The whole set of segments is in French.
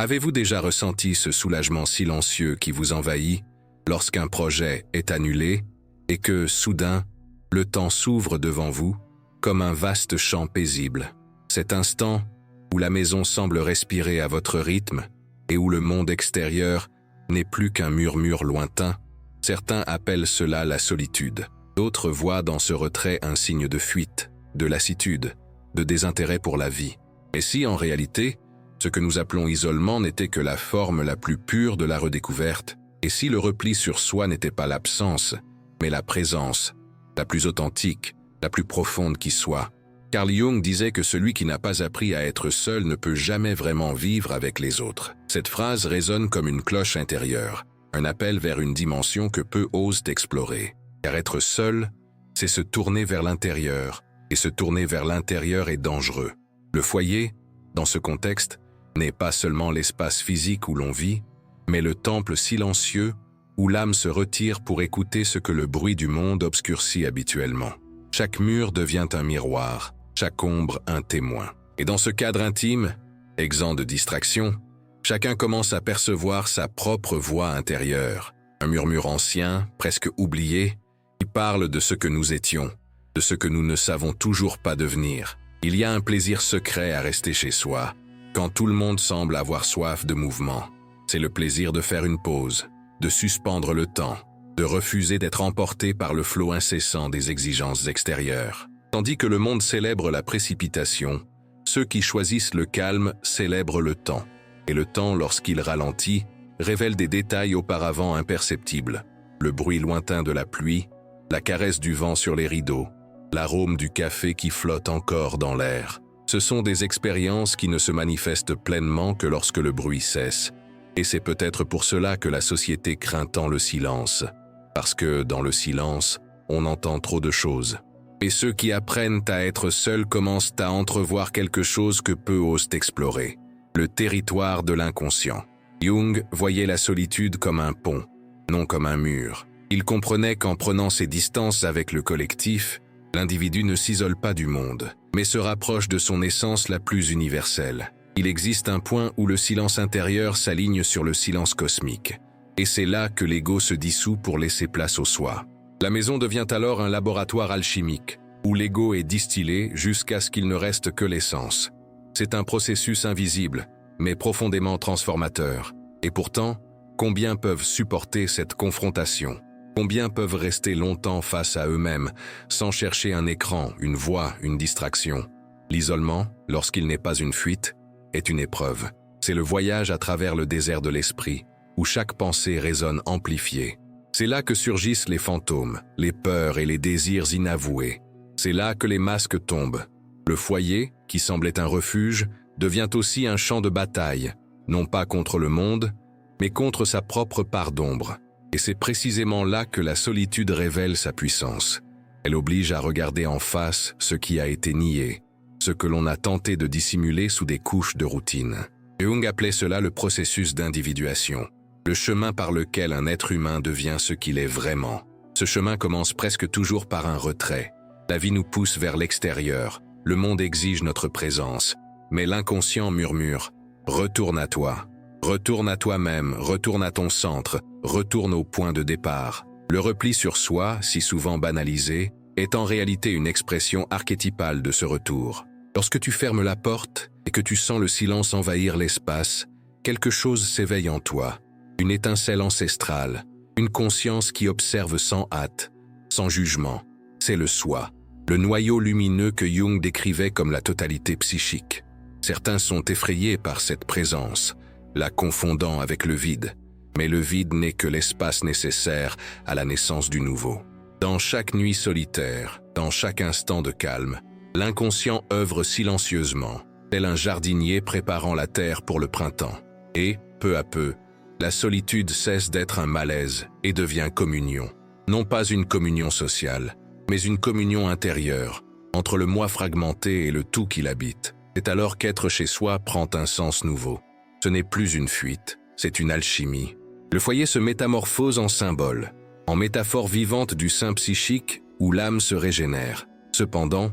Avez-vous déjà ressenti ce soulagement silencieux qui vous envahit lorsqu'un projet est annulé et que, soudain, le temps s'ouvre devant vous comme un vaste champ paisible? Cet instant où la maison semble respirer à votre rythme et où le monde extérieur n'est plus qu'un murmure lointain, certains appellent cela la solitude. D'autres voient dans ce retrait un signe de fuite, de lassitude, de désintérêt pour la vie. Et si, en réalité, ce que nous appelons isolement n'était que la forme la plus pure de la redécouverte, et si le repli sur soi n'était pas l'absence, mais la présence, la plus authentique, la plus profonde qui soit. Carl Jung disait que celui qui n'a pas appris à être seul ne peut jamais vraiment vivre avec les autres. Cette phrase résonne comme une cloche intérieure, un appel vers une dimension que peu osent explorer. Car être seul, c'est se tourner vers l'intérieur, et se tourner vers l'intérieur est dangereux. Le foyer, dans ce contexte, n'est pas seulement l'espace physique où l'on vit, mais le temple silencieux où l'âme se retire pour écouter ce que le bruit du monde obscurcit habituellement. Chaque mur devient un miroir, chaque ombre un témoin. Et dans ce cadre intime, exempt de distraction, chacun commence à percevoir sa propre voix intérieure, un murmure ancien, presque oublié, qui parle de ce que nous étions, de ce que nous ne savons toujours pas devenir. Il y a un plaisir secret à rester chez soi, quand tout le monde semble avoir soif de mouvement. C'est le plaisir de faire une pause, de suspendre le temps, de refuser d'être emporté par le flot incessant des exigences extérieures. Tandis que le monde célèbre la précipitation, ceux qui choisissent le calme célèbrent le temps. Et le temps, lorsqu'il ralentit, révèle des détails auparavant imperceptibles. Le bruit lointain de la pluie, la caresse du vent sur les rideaux, l'arôme du café qui flotte encore dans l'air. Ce sont des expériences qui ne se manifestent pleinement que lorsque le bruit cesse. Et c'est peut-être pour cela que la société craint tant le silence. Parce que, dans le silence, on entend trop de choses. Et ceux qui apprennent à être seuls commencent à entrevoir quelque chose que peu osent explorer. Le territoire de l'inconscient. Jung voyait la solitude comme un pont, non comme un mur. Il comprenait qu'en prenant ses distances avec le collectif, l'individu ne s'isole pas du monde, mais se rapproche de son essence la plus universelle. Il existe un point où le silence intérieur s'aligne sur le silence cosmique. Et c'est là que l'ego se dissout pour laisser place au soi. La maison devient alors un laboratoire alchimique, où l'ego est distillé jusqu'à ce qu'il ne reste que l'essence. C'est un processus invisible, mais profondément transformateur. Et pourtant, combien peuvent supporter cette confrontation? Combien peuvent rester longtemps face à eux-mêmes, sans chercher un écran, une voix, une distraction? L'isolement, lorsqu'il n'est pas une fuite, est une épreuve. C'est le voyage à travers le désert de l'esprit, où chaque pensée résonne amplifiée. C'est là que surgissent les fantômes, les peurs et les désirs inavoués. C'est là que les masques tombent. Le foyer, qui semblait un refuge, devient aussi un champ de bataille, non pas contre le monde, mais contre sa propre part d'ombre. Et c'est précisément là que la solitude révèle sa puissance. Elle oblige à regarder en face ce qui a été nié, ce que l'on a tenté de dissimuler sous des couches de routine. Jung appelait cela le processus d'individuation, le chemin par lequel un être humain devient ce qu'il est vraiment. Ce chemin commence presque toujours par un retrait. La vie nous pousse vers l'extérieur, le monde exige notre présence, mais l'inconscient murmure « Retourne à toi ». Retourne à toi-même, retourne à ton centre, retourne au point de départ. Le repli sur soi, si souvent banalisé, est en réalité une expression archétypale de ce retour. Lorsque tu fermes la porte et que tu sens le silence envahir l'espace, quelque chose s'éveille en toi, une étincelle ancestrale, une conscience qui observe sans hâte, sans jugement. C'est le soi, le noyau lumineux que Jung décrivait comme la totalité psychique. Certains sont effrayés par cette présence, la confondant avec le vide. Mais le vide n'est que l'espace nécessaire à la naissance du nouveau. Dans chaque nuit solitaire, dans chaque instant de calme, l'inconscient œuvre silencieusement, tel un jardinier préparant la terre pour le printemps. Et, peu à peu, la solitude cesse d'être un malaise et devient communion. Non pas une communion sociale, mais une communion intérieure, entre le moi fragmenté et le tout qui l'habite. C'est alors qu'être chez soi prend un sens nouveau. Ce n'est plus une fuite, c'est une alchimie. Le foyer se métamorphose en symbole, en métaphore vivante du sein psychique où l'âme se régénère. Cependant,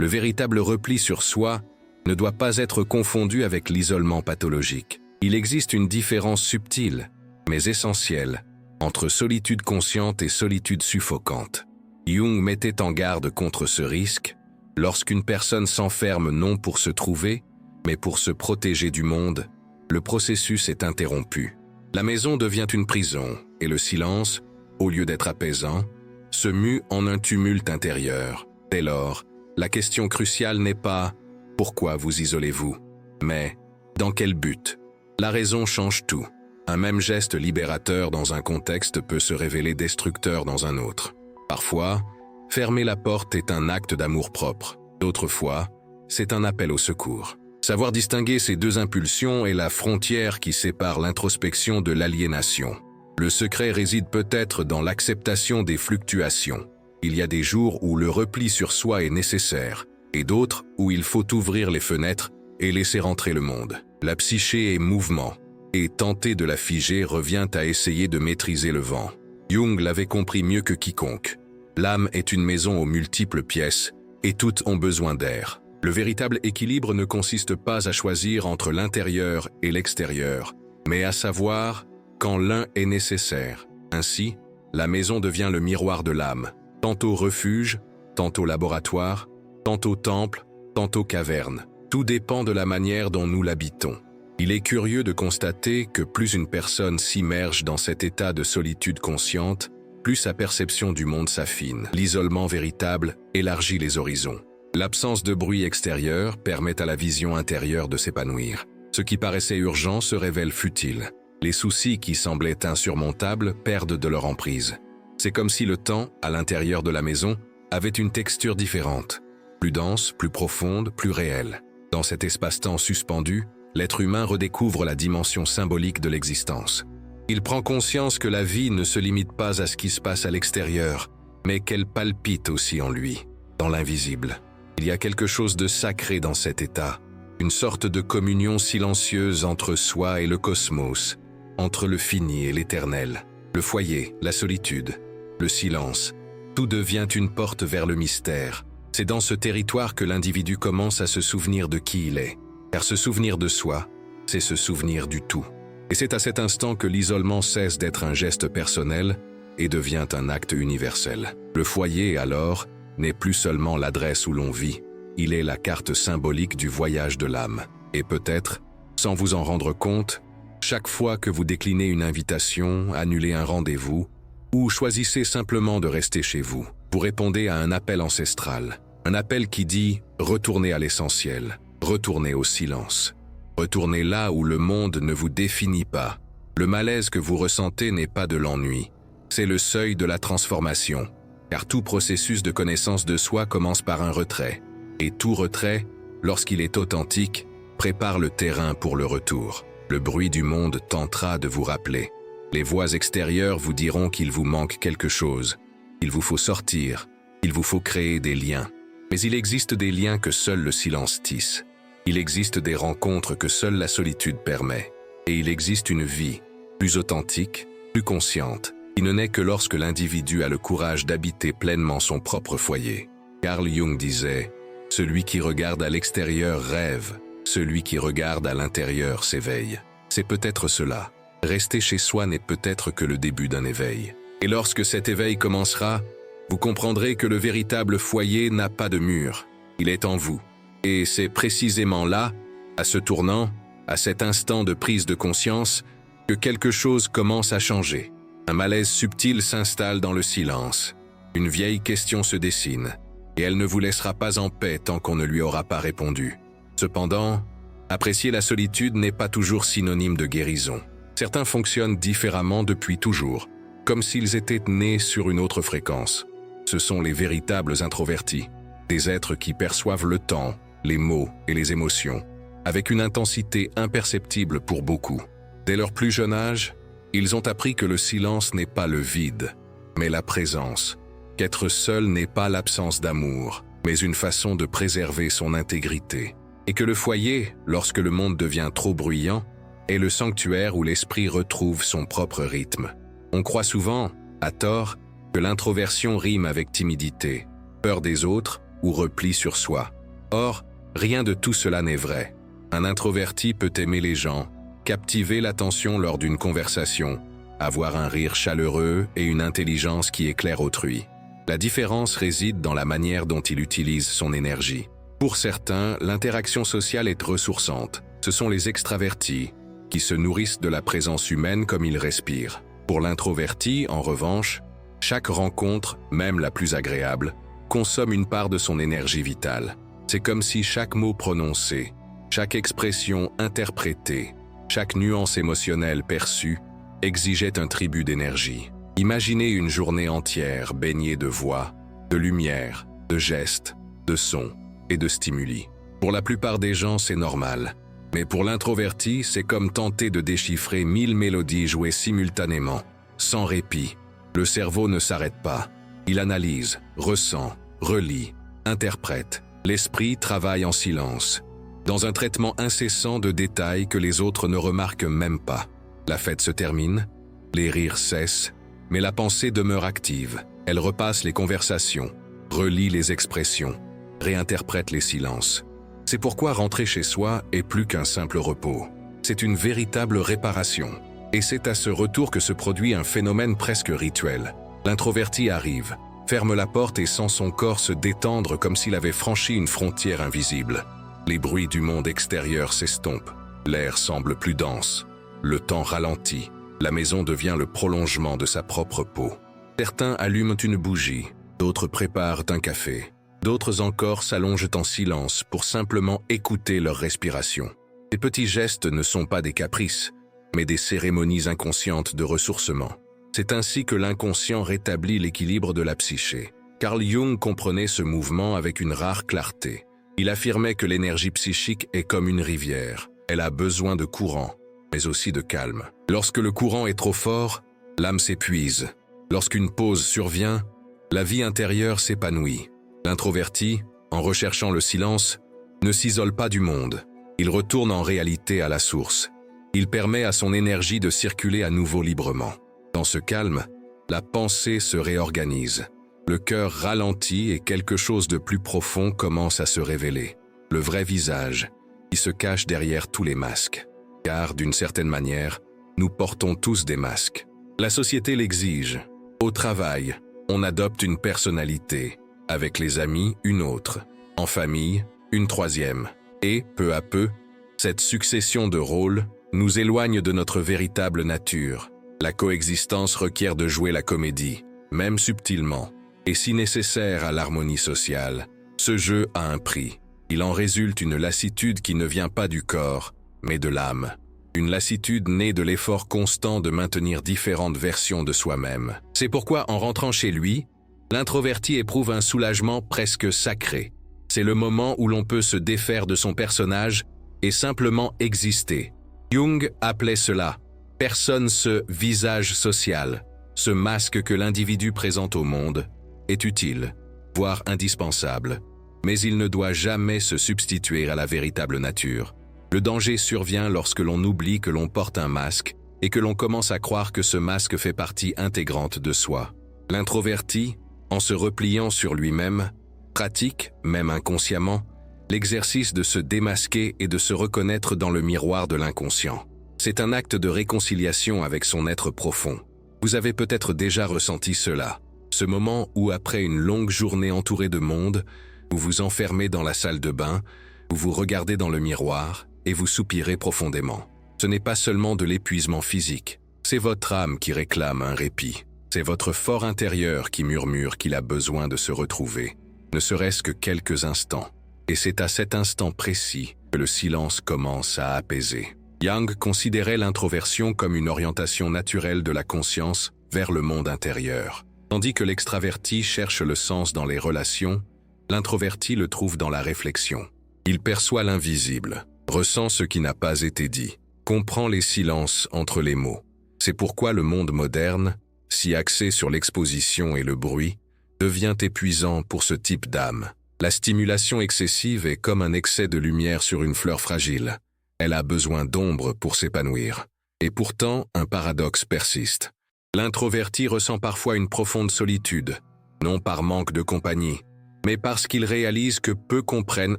le véritable repli sur soi ne doit pas être confondu avec l'isolement pathologique. Il existe une différence subtile, mais essentielle, entre solitude consciente et solitude suffocante. Jung mettait en garde contre ce risque lorsqu'une personne s'enferme non pour se trouver, mais pour se protéger du monde. Le processus est interrompu. La maison devient une prison, et le silence, au lieu d'être apaisant, se mue en un tumulte intérieur. Dès lors, la question cruciale n'est pas « pourquoi vous isolez-vous ?», mais « dans quel but ?» La raison change tout. Un même geste libérateur dans un contexte peut se révéler destructeur dans un autre. Parfois, fermer la porte est un acte d'amour-propre. D'autres fois, c'est un appel au secours. Savoir distinguer ces deux impulsions est la frontière qui sépare l'introspection de l'aliénation. Le secret réside peut-être dans l'acceptation des fluctuations. Il y a des jours où le repli sur soi est nécessaire, et d'autres où il faut ouvrir les fenêtres et laisser entrer le monde. La psyché est mouvement, et tenter de la figer revient à essayer de maîtriser le vent. Jung l'avait compris mieux que quiconque. L'âme est une maison aux multiples pièces, et toutes ont besoin d'air. Le véritable équilibre ne consiste pas à choisir entre l'intérieur et l'extérieur, mais à savoir quand l'un est nécessaire. Ainsi, la maison devient le miroir de l'âme, tantôt refuge, tantôt laboratoire, tantôt temple, tantôt caverne. Tout dépend de la manière dont nous l'habitons. Il est curieux de constater que plus une personne s'immerge dans cet état de solitude consciente, plus sa perception du monde s'affine. L'isolement véritable élargit les horizons. L'absence de bruit extérieur permet à la vision intérieure de s'épanouir. Ce qui paraissait urgent se révèle futile. Les soucis qui semblaient insurmontables perdent de leur emprise. C'est comme si le temps, à l'intérieur de la maison, avait une texture différente, plus dense, plus profonde, plus réelle. Dans cet espace-temps suspendu, l'être humain redécouvre la dimension symbolique de l'existence. Il prend conscience que la vie ne se limite pas à ce qui se passe à l'extérieur, mais qu'elle palpite aussi en lui, dans l'invisible. Il y a quelque chose de sacré dans cet état, une sorte de communion silencieuse entre soi et le cosmos, entre le fini et l'éternel, le foyer, la solitude, le silence. Tout devient une porte vers le mystère. C'est dans ce territoire que l'individu commence à se souvenir de qui il est. Car se souvenir de soi, c'est se souvenir du tout. Et c'est à cet instant que l'isolement cesse d'être un geste personnel et devient un acte universel. Le foyer, alors, n'est plus seulement l'adresse où l'on vit, il est la carte symbolique du voyage de l'âme. Et peut-être, sans vous en rendre compte, chaque fois que vous déclinez une invitation, annulez un rendez-vous, ou choisissez simplement de rester chez vous, vous répondez à un appel ancestral. Un appel qui dit « Retournez à l'essentiel ». Retournez au silence. Retournez là où le monde ne vous définit pas. Le malaise que vous ressentez n'est pas de l'ennui. C'est le seuil de la transformation. Car tout processus de connaissance de soi commence par un retrait. Et tout retrait, lorsqu'il est authentique, prépare le terrain pour le retour. Le bruit du monde tentera de vous rappeler. Les voix extérieures vous diront qu'il vous manque quelque chose. Il vous faut sortir. Il vous faut créer des liens. Mais il existe des liens que seul le silence tisse. Il existe des rencontres que seule la solitude permet. Et il existe une vie, plus authentique, plus consciente, qui ne naît que lorsque l'individu a le courage d'habiter pleinement son propre foyer. Carl Jung disait « Celui qui regarde à l'extérieur rêve, celui qui regarde à l'intérieur s'éveille ». C'est peut-être cela. Rester chez soi n'est peut-être que le début d'un éveil. Et lorsque cet éveil commencera, vous comprendrez que le véritable foyer n'a pas de mur. Il est en vous. Et c'est précisément là, à ce tournant, à cet instant de prise de conscience, que quelque chose commence à changer. Un malaise subtil s'installe dans le silence. Une vieille question se dessine, et elle ne vous laissera pas en paix tant qu'on ne lui aura pas répondu. Cependant, apprécier la solitude n'est pas toujours synonyme de guérison. Certains fonctionnent différemment depuis toujours, comme s'ils étaient nés sur une autre fréquence. Ce sont les véritables introvertis, des êtres qui perçoivent le temps, les mots et les émotions, avec une intensité imperceptible pour beaucoup. Dès leur plus jeune âge, ils ont appris que le silence n'est pas le vide, mais la présence, qu'être seul n'est pas l'absence d'amour, mais une façon de préserver son intégrité, et que le foyer, lorsque le monde devient trop bruyant, est le sanctuaire où l'esprit retrouve son propre rythme. On croit souvent, à tort, que l'introversion rime avec timidité, peur des autres ou repli sur soi. Or, rien de tout cela n'est vrai. Un introverti peut aimer les gens, captiver l'attention lors d'une conversation, avoir un rire chaleureux et une intelligence qui éclaire autrui. La différence réside dans la manière dont il utilise son énergie. Pour certains, l'interaction sociale est ressourçante. Ce sont les extravertis qui se nourrissent de la présence humaine comme ils respirent. Pour l'introverti, en revanche, chaque rencontre, même la plus agréable, consomme une part de son énergie vitale. C'est comme si chaque mot prononcé, chaque expression interprétée, chaque nuance émotionnelle perçue exigeait un tribut d'énergie. Imaginez une journée entière baignée de voix, de lumière, de gestes, de sons et de stimuli. Pour la plupart des gens, c'est normal. Mais pour l'introverti, c'est comme tenter de déchiffrer 1000 mélodies jouées simultanément, sans répit. Le cerveau ne s'arrête pas. Il analyse, ressent, relie, interprète. L'esprit travaille en silence, dans un traitement incessant de détails que les autres ne remarquent même pas. La fête se termine, les rires cessent, mais la pensée demeure active. Elle repasse les conversations, relie les expressions, réinterprète les silences. C'est pourquoi rentrer chez soi est plus qu'un simple repos. C'est une véritable réparation. Et c'est à ce retour que se produit un phénomène presque rituel. L'introverti arrive, ferme la porte et sent son corps se détendre comme s'il avait franchi une frontière invisible. Les bruits du monde extérieur s'estompent. L'air semble plus dense. Le temps ralentit. La maison devient le prolongement de sa propre peau. Certains allument une bougie, d'autres préparent un café. D'autres encore s'allongent en silence pour simplement écouter leur respiration. Ces petits gestes ne sont pas des caprices, mais des cérémonies inconscientes de ressourcement. C'est ainsi que l'inconscient rétablit l'équilibre de la psyché. Carl Jung comprenait ce mouvement avec une rare clarté. Il affirmait que l'énergie psychique est comme une rivière. Elle a besoin de courant, mais aussi de calme. Lorsque le courant est trop fort, l'âme s'épuise. Lorsqu'une pause survient, la vie intérieure s'épanouit. L'introverti, en recherchant le silence, ne s'isole pas du monde. Il retourne en réalité à la source. Il permet à son énergie de circuler à nouveau librement. Dans ce calme, la pensée se réorganise. Le cœur ralentit et quelque chose de plus profond commence à se révéler. Le vrai visage, qui se cache derrière tous les masques. Car, d'une certaine manière, nous portons tous des masques. La société l'exige. Au travail, on adopte une personnalité. Avec les amis, une autre. En famille, une troisième. Et, peu à peu, cette succession de rôles nous éloigne de notre véritable nature. La coexistence requiert de jouer la comédie, même subtilement. Et si nécessaire à l'harmonie sociale, ce jeu a un prix. Il en résulte une lassitude qui ne vient pas du corps, mais de l'âme. Une lassitude née de l'effort constant de maintenir différentes versions de soi-même. C'est pourquoi, en rentrant chez lui, l'introverti éprouve un soulagement presque sacré. C'est le moment où l'on peut se défaire de son personnage et simplement exister. Jung appelait cela « personne ce visage social ». Ce masque que l'individu présente au monde est utile, voire indispensable, mais il ne doit jamais se substituer à la véritable nature. Le danger survient lorsque l'on oublie que l'on porte un masque et que l'on commence à croire que ce masque fait partie intégrante de soi. L'introverti, en se repliant sur lui-même, pratique, même inconsciemment, l'exercice de se démasquer et de se reconnaître dans le miroir de l'inconscient. C'est un acte de réconciliation avec son être profond. Vous avez peut-être déjà ressenti cela, ce moment où après une longue journée entourée de monde, vous vous enfermez dans la salle de bain, vous vous regardez dans le miroir et vous soupirez profondément. Ce n'est pas seulement de l'épuisement physique, c'est votre âme qui réclame un répit. C'est votre fort intérieur qui murmure qu'il a besoin de se retrouver, ne serait-ce que quelques instants. Et c'est à cet instant précis que le silence commence à apaiser. Jung considérait l'introversion comme une orientation naturelle de la conscience vers le monde intérieur. Tandis que l'extraverti cherche le sens dans les relations, l'introverti le trouve dans la réflexion. Il perçoit l'invisible, ressent ce qui n'a pas été dit, comprend les silences entre les mots. C'est pourquoi le monde moderne, si axé sur l'exposition et le bruit, devient épuisant pour ce type d'âme. La stimulation excessive est comme un excès de lumière sur une fleur fragile. Elle a besoin d'ombre pour s'épanouir. Et pourtant, un paradoxe persiste. L'introverti ressent parfois une profonde solitude, non par manque de compagnie, mais parce qu'il réalise que peu comprennent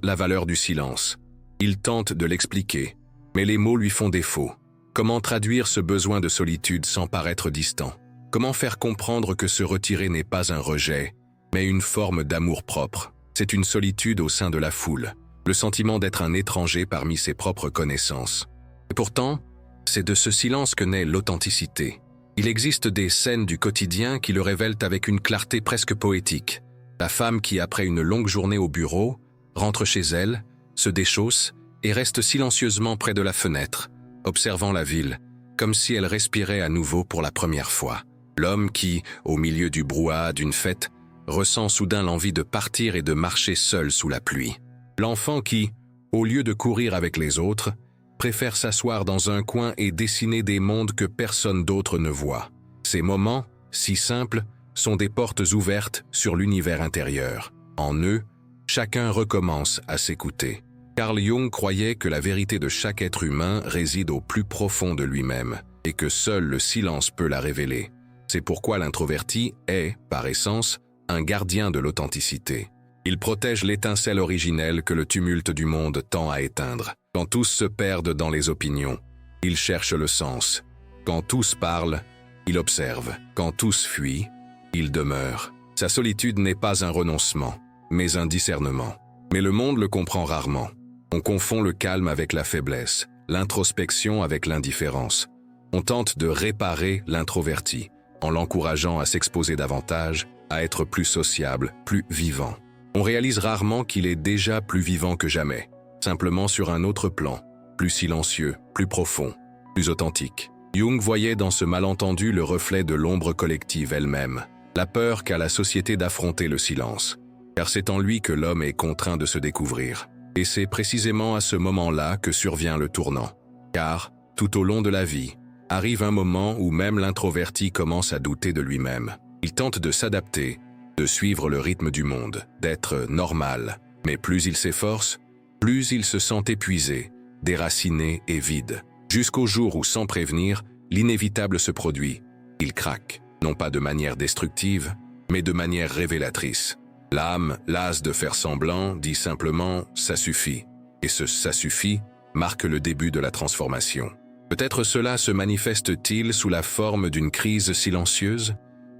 la valeur du silence. Il tente de l'expliquer, mais les mots lui font défaut. Comment traduire ce besoin de solitude sans paraître distant? Comment faire comprendre que se retirer n'est pas un rejet, mais une forme d'amour-propre? C'est une solitude au sein de la foule, le sentiment d'être un étranger parmi ses propres connaissances. Et pourtant, c'est de ce silence que naît l'authenticité. Il existe des scènes du quotidien qui le révèlent avec une clarté presque poétique. La femme qui, après une longue journée au bureau, rentre chez elle, se déchausse et reste silencieusement près de la fenêtre, observant la ville, comme si elle respirait à nouveau pour la première fois. L'homme qui, au milieu du brouhaha d'une fête, ressent soudain l'envie de partir et de marcher seul sous la pluie. L'enfant qui, au lieu de courir avec les autres, préfère s'asseoir dans un coin et dessiner des mondes que personne d'autre ne voit. Ces moments, si simples, sont des portes ouvertes sur l'univers intérieur. En eux, chacun recommence à s'écouter. Carl Jung croyait que la vérité de chaque être humain réside au plus profond de lui-même et que seul le silence peut la révéler. C'est pourquoi l'introverti est, par essence, un gardien de l'authenticité. Il protège l'étincelle originelle que le tumulte du monde tend à éteindre. Quand tous se perdent dans les opinions, il cherche le sens. Quand tous parlent, il observe. Quand tous fuient, il demeure. Sa solitude n'est pas un renoncement, mais un discernement. Mais le monde le comprend rarement. On confond le calme avec la faiblesse, l'introspection avec l'indifférence. On tente de réparer l'introverti, en l'encourageant à s'exposer davantage, à être plus sociable, plus vivant. On réalise rarement qu'il est déjà plus vivant que jamais, simplement sur un autre plan, plus silencieux, plus profond, plus authentique. Jung voyait dans ce malentendu le reflet de l'ombre collective elle-même, la peur qu'a la société d'affronter le silence, car c'est en lui que l'homme est contraint de se découvrir. Et c'est précisément à ce moment-là que survient le tournant, car, tout au long de la vie, arrive un moment où même l'introverti commence à douter de lui-même. Il tente de s'adapter, de suivre le rythme du monde, d'être normal. Mais plus il s'efforce, plus il se sent épuisé, déraciné et vide. Jusqu'au jour où, sans prévenir, l'inévitable se produit. Il craque, non pas de manière destructive, mais de manière révélatrice. L'âme, lasse de faire semblant, dit simplement « ça suffit ». Et ce « ça suffit » marque le début de la transformation. Peut-être cela se manifeste-t-il sous la forme d'une crise silencieuse?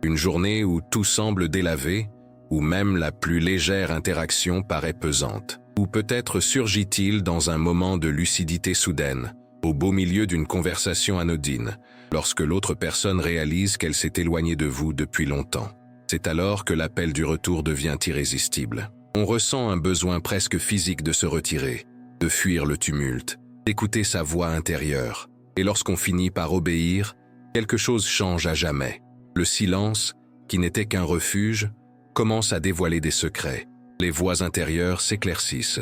Une journée où tout semble délavé, où même la plus légère interaction paraît pesante. Ou peut-être surgit-il dans un moment de lucidité soudaine, au beau milieu d'une conversation anodine, lorsque l'autre personne réalise qu'elle s'est éloignée de vous depuis longtemps. C'est alors que l'appel du retour devient irrésistible. On ressent un besoin presque physique de se retirer, de fuir le tumulte, d'écouter sa voix intérieure. Et lorsqu'on finit par obéir, quelque chose change à jamais. Le silence, qui n'était qu'un refuge, commence à dévoiler des secrets. Les voix intérieures s'éclaircissent.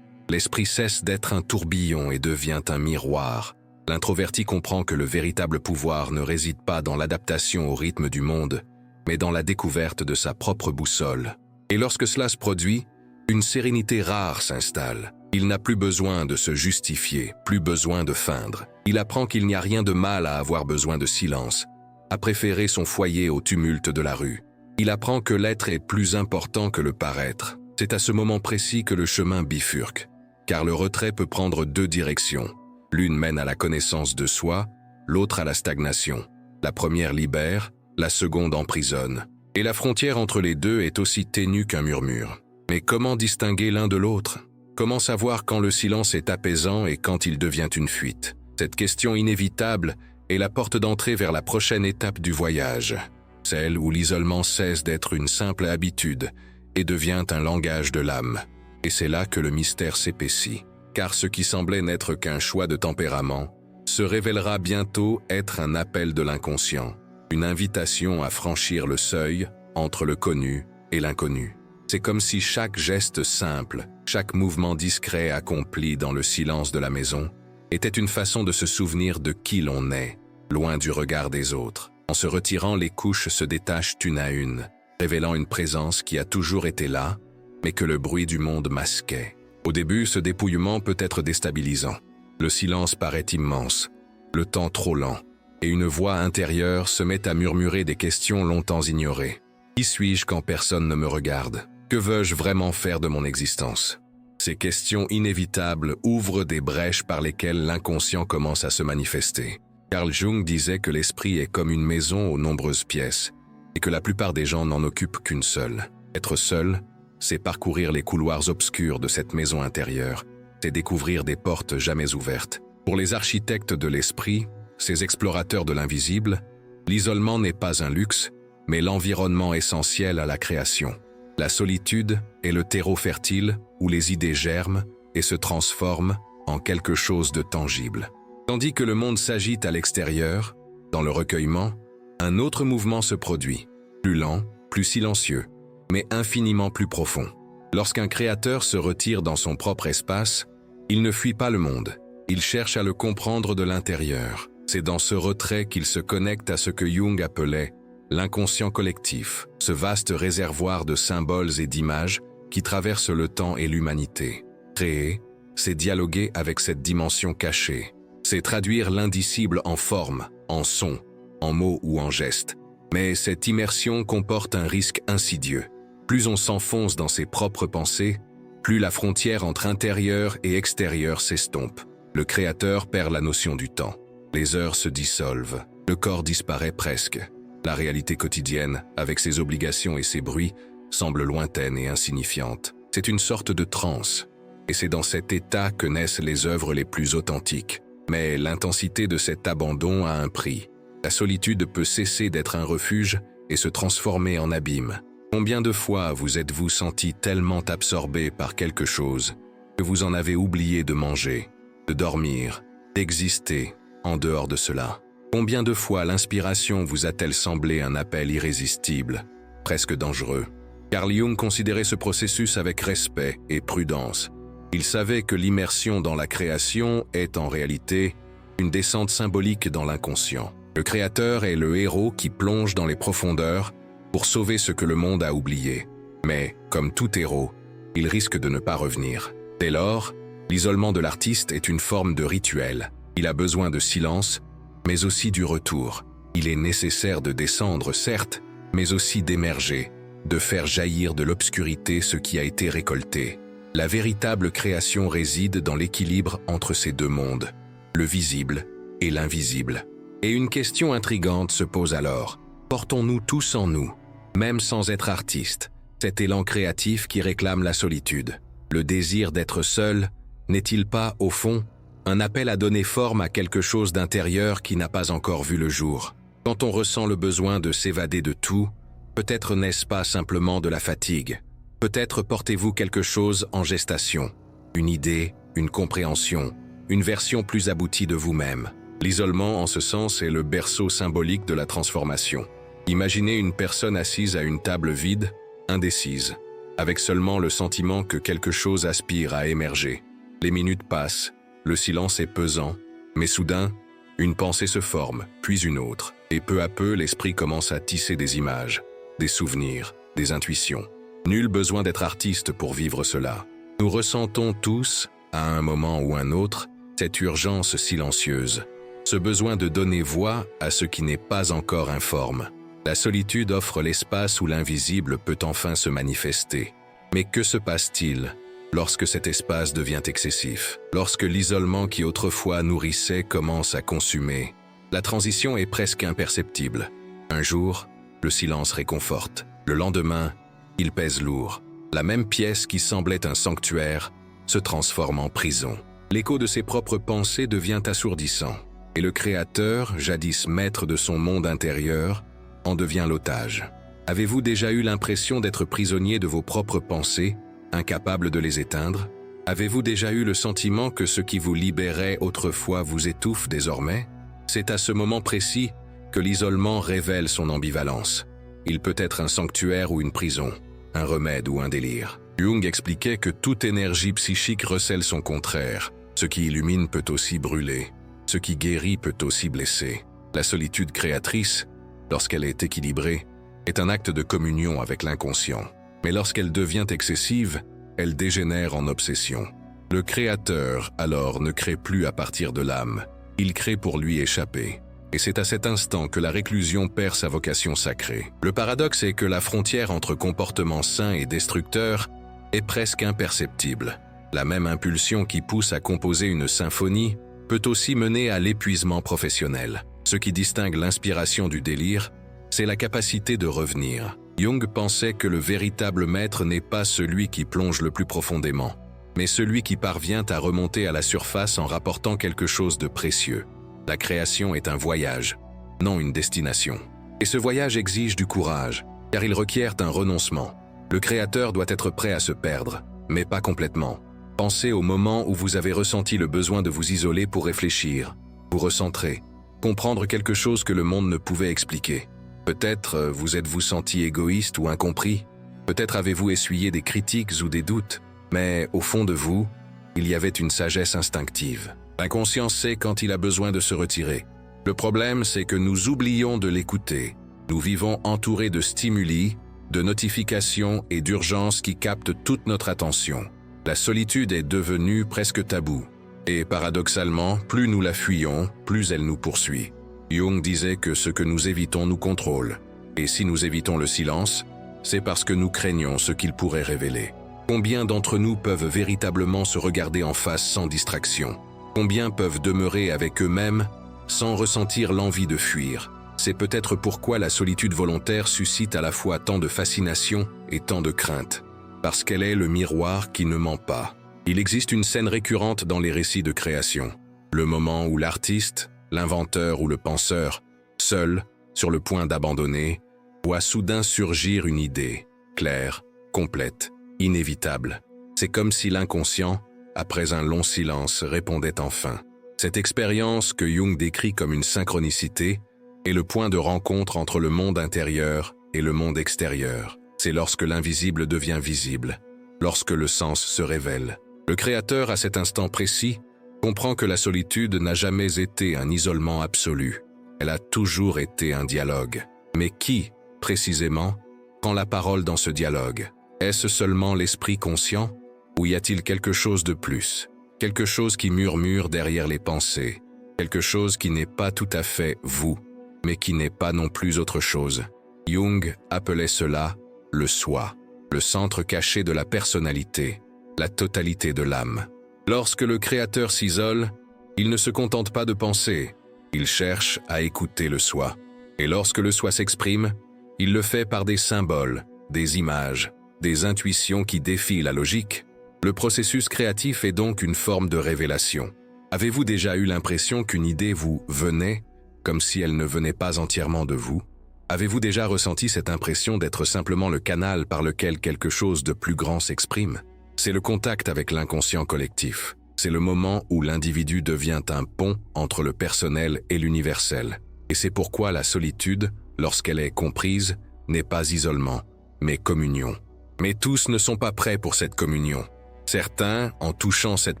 L'esprit cesse d'être un tourbillon et devient un miroir. L'introverti comprend que le véritable pouvoir ne réside pas dans l'adaptation au rythme du monde, mais dans la découverte de sa propre boussole. Et lorsque cela se produit, une sérénité rare s'installe. Il n'a plus besoin de se justifier, plus besoin de feindre. Il apprend qu'il n'y a rien de mal à avoir besoin de silence, à préférer son foyer au tumulte de la rue. Il apprend que l'être est plus important que le paraître. C'est à ce moment précis que le chemin bifurque, car le retrait peut prendre deux directions. L'une mène à la connaissance de soi, l'autre à la stagnation. La première libère, la seconde emprisonne. Et la frontière entre les deux est aussi ténue qu'un murmure. Mais comment distinguer l'un de l'autre? Comment savoir quand le silence est apaisant et quand il devient une fuite? Cette question inévitable est la porte d'entrée vers la prochaine étape du voyage, celle où l'isolement cesse d'être une simple habitude et devient un langage de l'âme. Et c'est là que le mystère s'épaissit, car ce qui semblait n'être qu'un choix de tempérament se révélera bientôt être un appel de l'inconscient, une invitation à franchir le seuil entre le connu et l'inconnu. C'est comme si chaque geste simple, chaque mouvement discret accompli dans le silence de la maison, était une façon de se souvenir de qui l'on est, loin du regard des autres. En se retirant, les couches se détachent une à une, révélant une présence qui a toujours été là, mais que le bruit du monde masquait. Au début, ce dépouillement peut être déstabilisant. Le silence paraît immense, le temps trop lent, et une voix intérieure se met à murmurer des questions longtemps ignorées. Qui suis-je quand personne ne me regarde? Que veux-je vraiment faire de mon existence? Ces questions inévitables ouvrent des brèches par lesquelles l'inconscient commence à se manifester. Carl Jung disait que l'esprit est comme une maison aux nombreuses pièces, et que la plupart des gens n'en occupent qu'une seule. Être seul, c'est parcourir les couloirs obscurs de cette maison intérieure, c'est découvrir des portes jamais ouvertes. Pour les architectes de l'esprit, ces explorateurs de l'invisible, l'isolement n'est pas un luxe, mais l'environnement essentiel à la création. La solitude est le terreau fertile où les idées germent et se transforment en quelque chose de tangible. Tandis que le monde s'agite à l'extérieur, dans le recueillement, un autre mouvement se produit, plus lent, plus silencieux, mais infiniment plus profond. Lorsqu'un créateur se retire dans son propre espace, il ne fuit pas le monde, il cherche à le comprendre de l'intérieur. C'est dans ce retrait qu'il se connecte à ce que Jung appelait l'inconscient collectif, ce vaste réservoir de symboles et d'images qui traverse le temps et l'humanité. Créer, c'est dialoguer avec cette dimension cachée, c'est traduire l'indicible en forme, en son, en mots ou en gestes. Mais cette immersion comporte un risque insidieux. Plus on s'enfonce dans ses propres pensées, plus la frontière entre intérieur et extérieur s'estompe. Le créateur perd la notion du temps. Les heures se dissolvent, le corps disparaît presque. La réalité quotidienne, avec ses obligations et ses bruits, semble lointaine et insignifiante. C'est une sorte de transe, et c'est dans cet état que naissent les œuvres les plus authentiques. Mais l'intensité de cet abandon a un prix. La solitude peut cesser d'être un refuge et se transformer en abîme. Combien de fois vous êtes-vous senti tellement absorbé par quelque chose que vous en avez oublié de manger, de dormir, d'exister en dehors de cela? Combien de fois l'inspiration vous a-t-elle semblé un appel irrésistible, presque dangereux? Carl Jung considérait ce processus avec respect et prudence. Il savait que l'immersion dans la création est en réalité une descente symbolique dans l'inconscient. Le créateur est le héros qui plonge dans les profondeurs pour sauver ce que le monde a oublié. Mais, comme tout héros, il risque de ne pas revenir. Dès lors, l'isolement de l'artiste est une forme de rituel. Il a besoin de silence, mais aussi du retour. Il est nécessaire de descendre, certes, mais aussi d'émerger, de faire jaillir de l'obscurité ce qui a été récolté. La véritable création réside dans l'équilibre entre ces deux mondes, le visible et l'invisible. Et une question intrigante se pose alors. Portons-nous tous en nous, même sans être artistes, cet élan créatif qui réclame la solitude? Le désir d'être seul n'est-il pas, au fond, un appel à donner forme à quelque chose d'intérieur qui n'a pas encore vu le jour? Quand on ressent le besoin de s'évader de tout, peut-être n'est-ce pas simplement de la fatigue. Peut-être portez-vous quelque chose en gestation, une idée, une compréhension, une version plus aboutie de vous-même. L'isolement, en ce sens, est le berceau symbolique de la transformation. Imaginez une personne assise à une table vide, indécise, avec seulement le sentiment que quelque chose aspire à émerger. Les minutes passent, le silence est pesant, mais soudain, une pensée se forme, puis une autre, et peu à peu l'esprit commence à tisser des images, des souvenirs, des intuitions. Nul besoin d'être artiste pour vivre cela. Nous ressentons tous, à un moment ou un autre, cette urgence silencieuse, ce besoin de donner voix à ce qui n'est pas encore informe. La solitude offre l'espace où l'invisible peut enfin se manifester. Mais que se passe-t-il lorsque cet espace devient excessif? Lorsque l'isolement qui autrefois nourrissait commence à consumer? La transition est presque imperceptible. Un jour, le silence réconforte. Le lendemain, il pèse lourd. La même pièce qui semblait un sanctuaire se transforme en prison. L'écho de ses propres pensées devient assourdissant. Et le créateur, jadis maître de son monde intérieur, en devient l'otage. Avez-vous déjà eu l'impression d'être prisonnier de vos propres pensées, incapable de les éteindre? Avez-vous déjà eu le sentiment que ce qui vous libérait autrefois vous étouffe désormais? C'est à ce moment précis que l'isolement révèle son ambivalence. Il peut être un sanctuaire ou une prison, un remède ou un délire. Jung expliquait que toute énergie psychique recèle son contraire. Ce qui illumine peut aussi brûler. Ce qui guérit peut aussi blesser. La solitude créatrice, lorsqu'elle est équilibrée, est un acte de communion avec l'inconscient. Mais lorsqu'elle devient excessive, elle dégénère en obsession. Le créateur, alors, ne crée plus à partir de l'âme. Il crée pour lui échapper. Et c'est à cet instant que la réclusion perd sa vocation sacrée. Le paradoxe est que la frontière entre comportement sain et destructeur est presque imperceptible. La même impulsion qui pousse à composer une symphonie peut aussi mener à l'épuisement professionnel. Ce qui distingue l'inspiration du délire, c'est la capacité de revenir. Jung pensait que le véritable maître n'est pas celui qui plonge le plus profondément, mais celui qui parvient à remonter à la surface en rapportant quelque chose de précieux. La création est un voyage, non une destination. Et ce voyage exige du courage, car il requiert un renoncement. Le créateur doit être prêt à se perdre, mais pas complètement. Pensez au moment où vous avez ressenti le besoin de vous isoler pour réfléchir, vous recentrer, comprendre quelque chose que le monde ne pouvait expliquer. Peut-être vous êtes-vous senti égoïste ou incompris, peut-être avez-vous essuyé des critiques ou des doutes, mais au fond de vous, il y avait une sagesse instinctive. L'inconscient sait quand il a besoin de se retirer. Le problème, c'est que nous oublions de l'écouter. Nous vivons entourés de stimuli, de notifications et d'urgences qui captent toute notre attention. La solitude est devenue presque tabou. Et paradoxalement, plus nous la fuyons, plus elle nous poursuit. Jung disait que ce que nous évitons nous contrôle. Et si nous évitons le silence, c'est parce que nous craignons ce qu'il pourrait révéler. Combien d'entre nous peuvent véritablement se regarder en face sans distraction? Combien peuvent demeurer avec eux-mêmes sans ressentir l'envie de fuir? C'est peut-être pourquoi la solitude volontaire suscite à la fois tant de fascination et tant de crainte. Parce qu'elle est le miroir qui ne ment pas. Il existe une scène récurrente dans les récits de création. Le moment où l'artiste, l'inventeur ou le penseur, seul, sur le point d'abandonner, voit soudain surgir une idée, claire, complète, inévitable. C'est comme si l'inconscient, après un long silence, répondait enfin. Cette expérience que Jung décrit comme une synchronicité est le point de rencontre entre le monde intérieur et le monde extérieur. C'est lorsque l'invisible devient visible, lorsque le sens se révèle. Le créateur, à cet instant précis, comprend que la solitude n'a jamais été un isolement absolu. Elle a toujours été un dialogue. Mais qui, précisément, prend la parole dans ce dialogue? Est-ce seulement l'esprit conscient? Ou y a-t-il quelque chose de plus? Quelque chose qui murmure derrière les pensées? Quelque chose qui n'est pas tout à fait vous, mais qui n'est pas non plus autre chose? Jung appelait cela le soi, le centre caché de la personnalité, la totalité de l'âme. Lorsque le créateur s'isole, il ne se contente pas de penser, il cherche à écouter le soi. Et lorsque le soi s'exprime, il le fait par des symboles, des images, des intuitions qui défient la logique. Le processus créatif est donc une forme de révélation. Avez-vous déjà eu l'impression qu'une idée vous venait, comme si elle ne venait pas entièrement de vous? Avez-vous déjà ressenti cette impression d'être simplement le canal par lequel quelque chose de plus grand s'exprime? C'est le contact avec l'inconscient collectif. C'est le moment où l'individu devient un pont entre le personnel et l'universel. Et c'est pourquoi la solitude, lorsqu'elle est comprise, n'est pas isolement, mais communion. Mais tous ne sont pas prêts pour cette communion. Certains, en touchant cette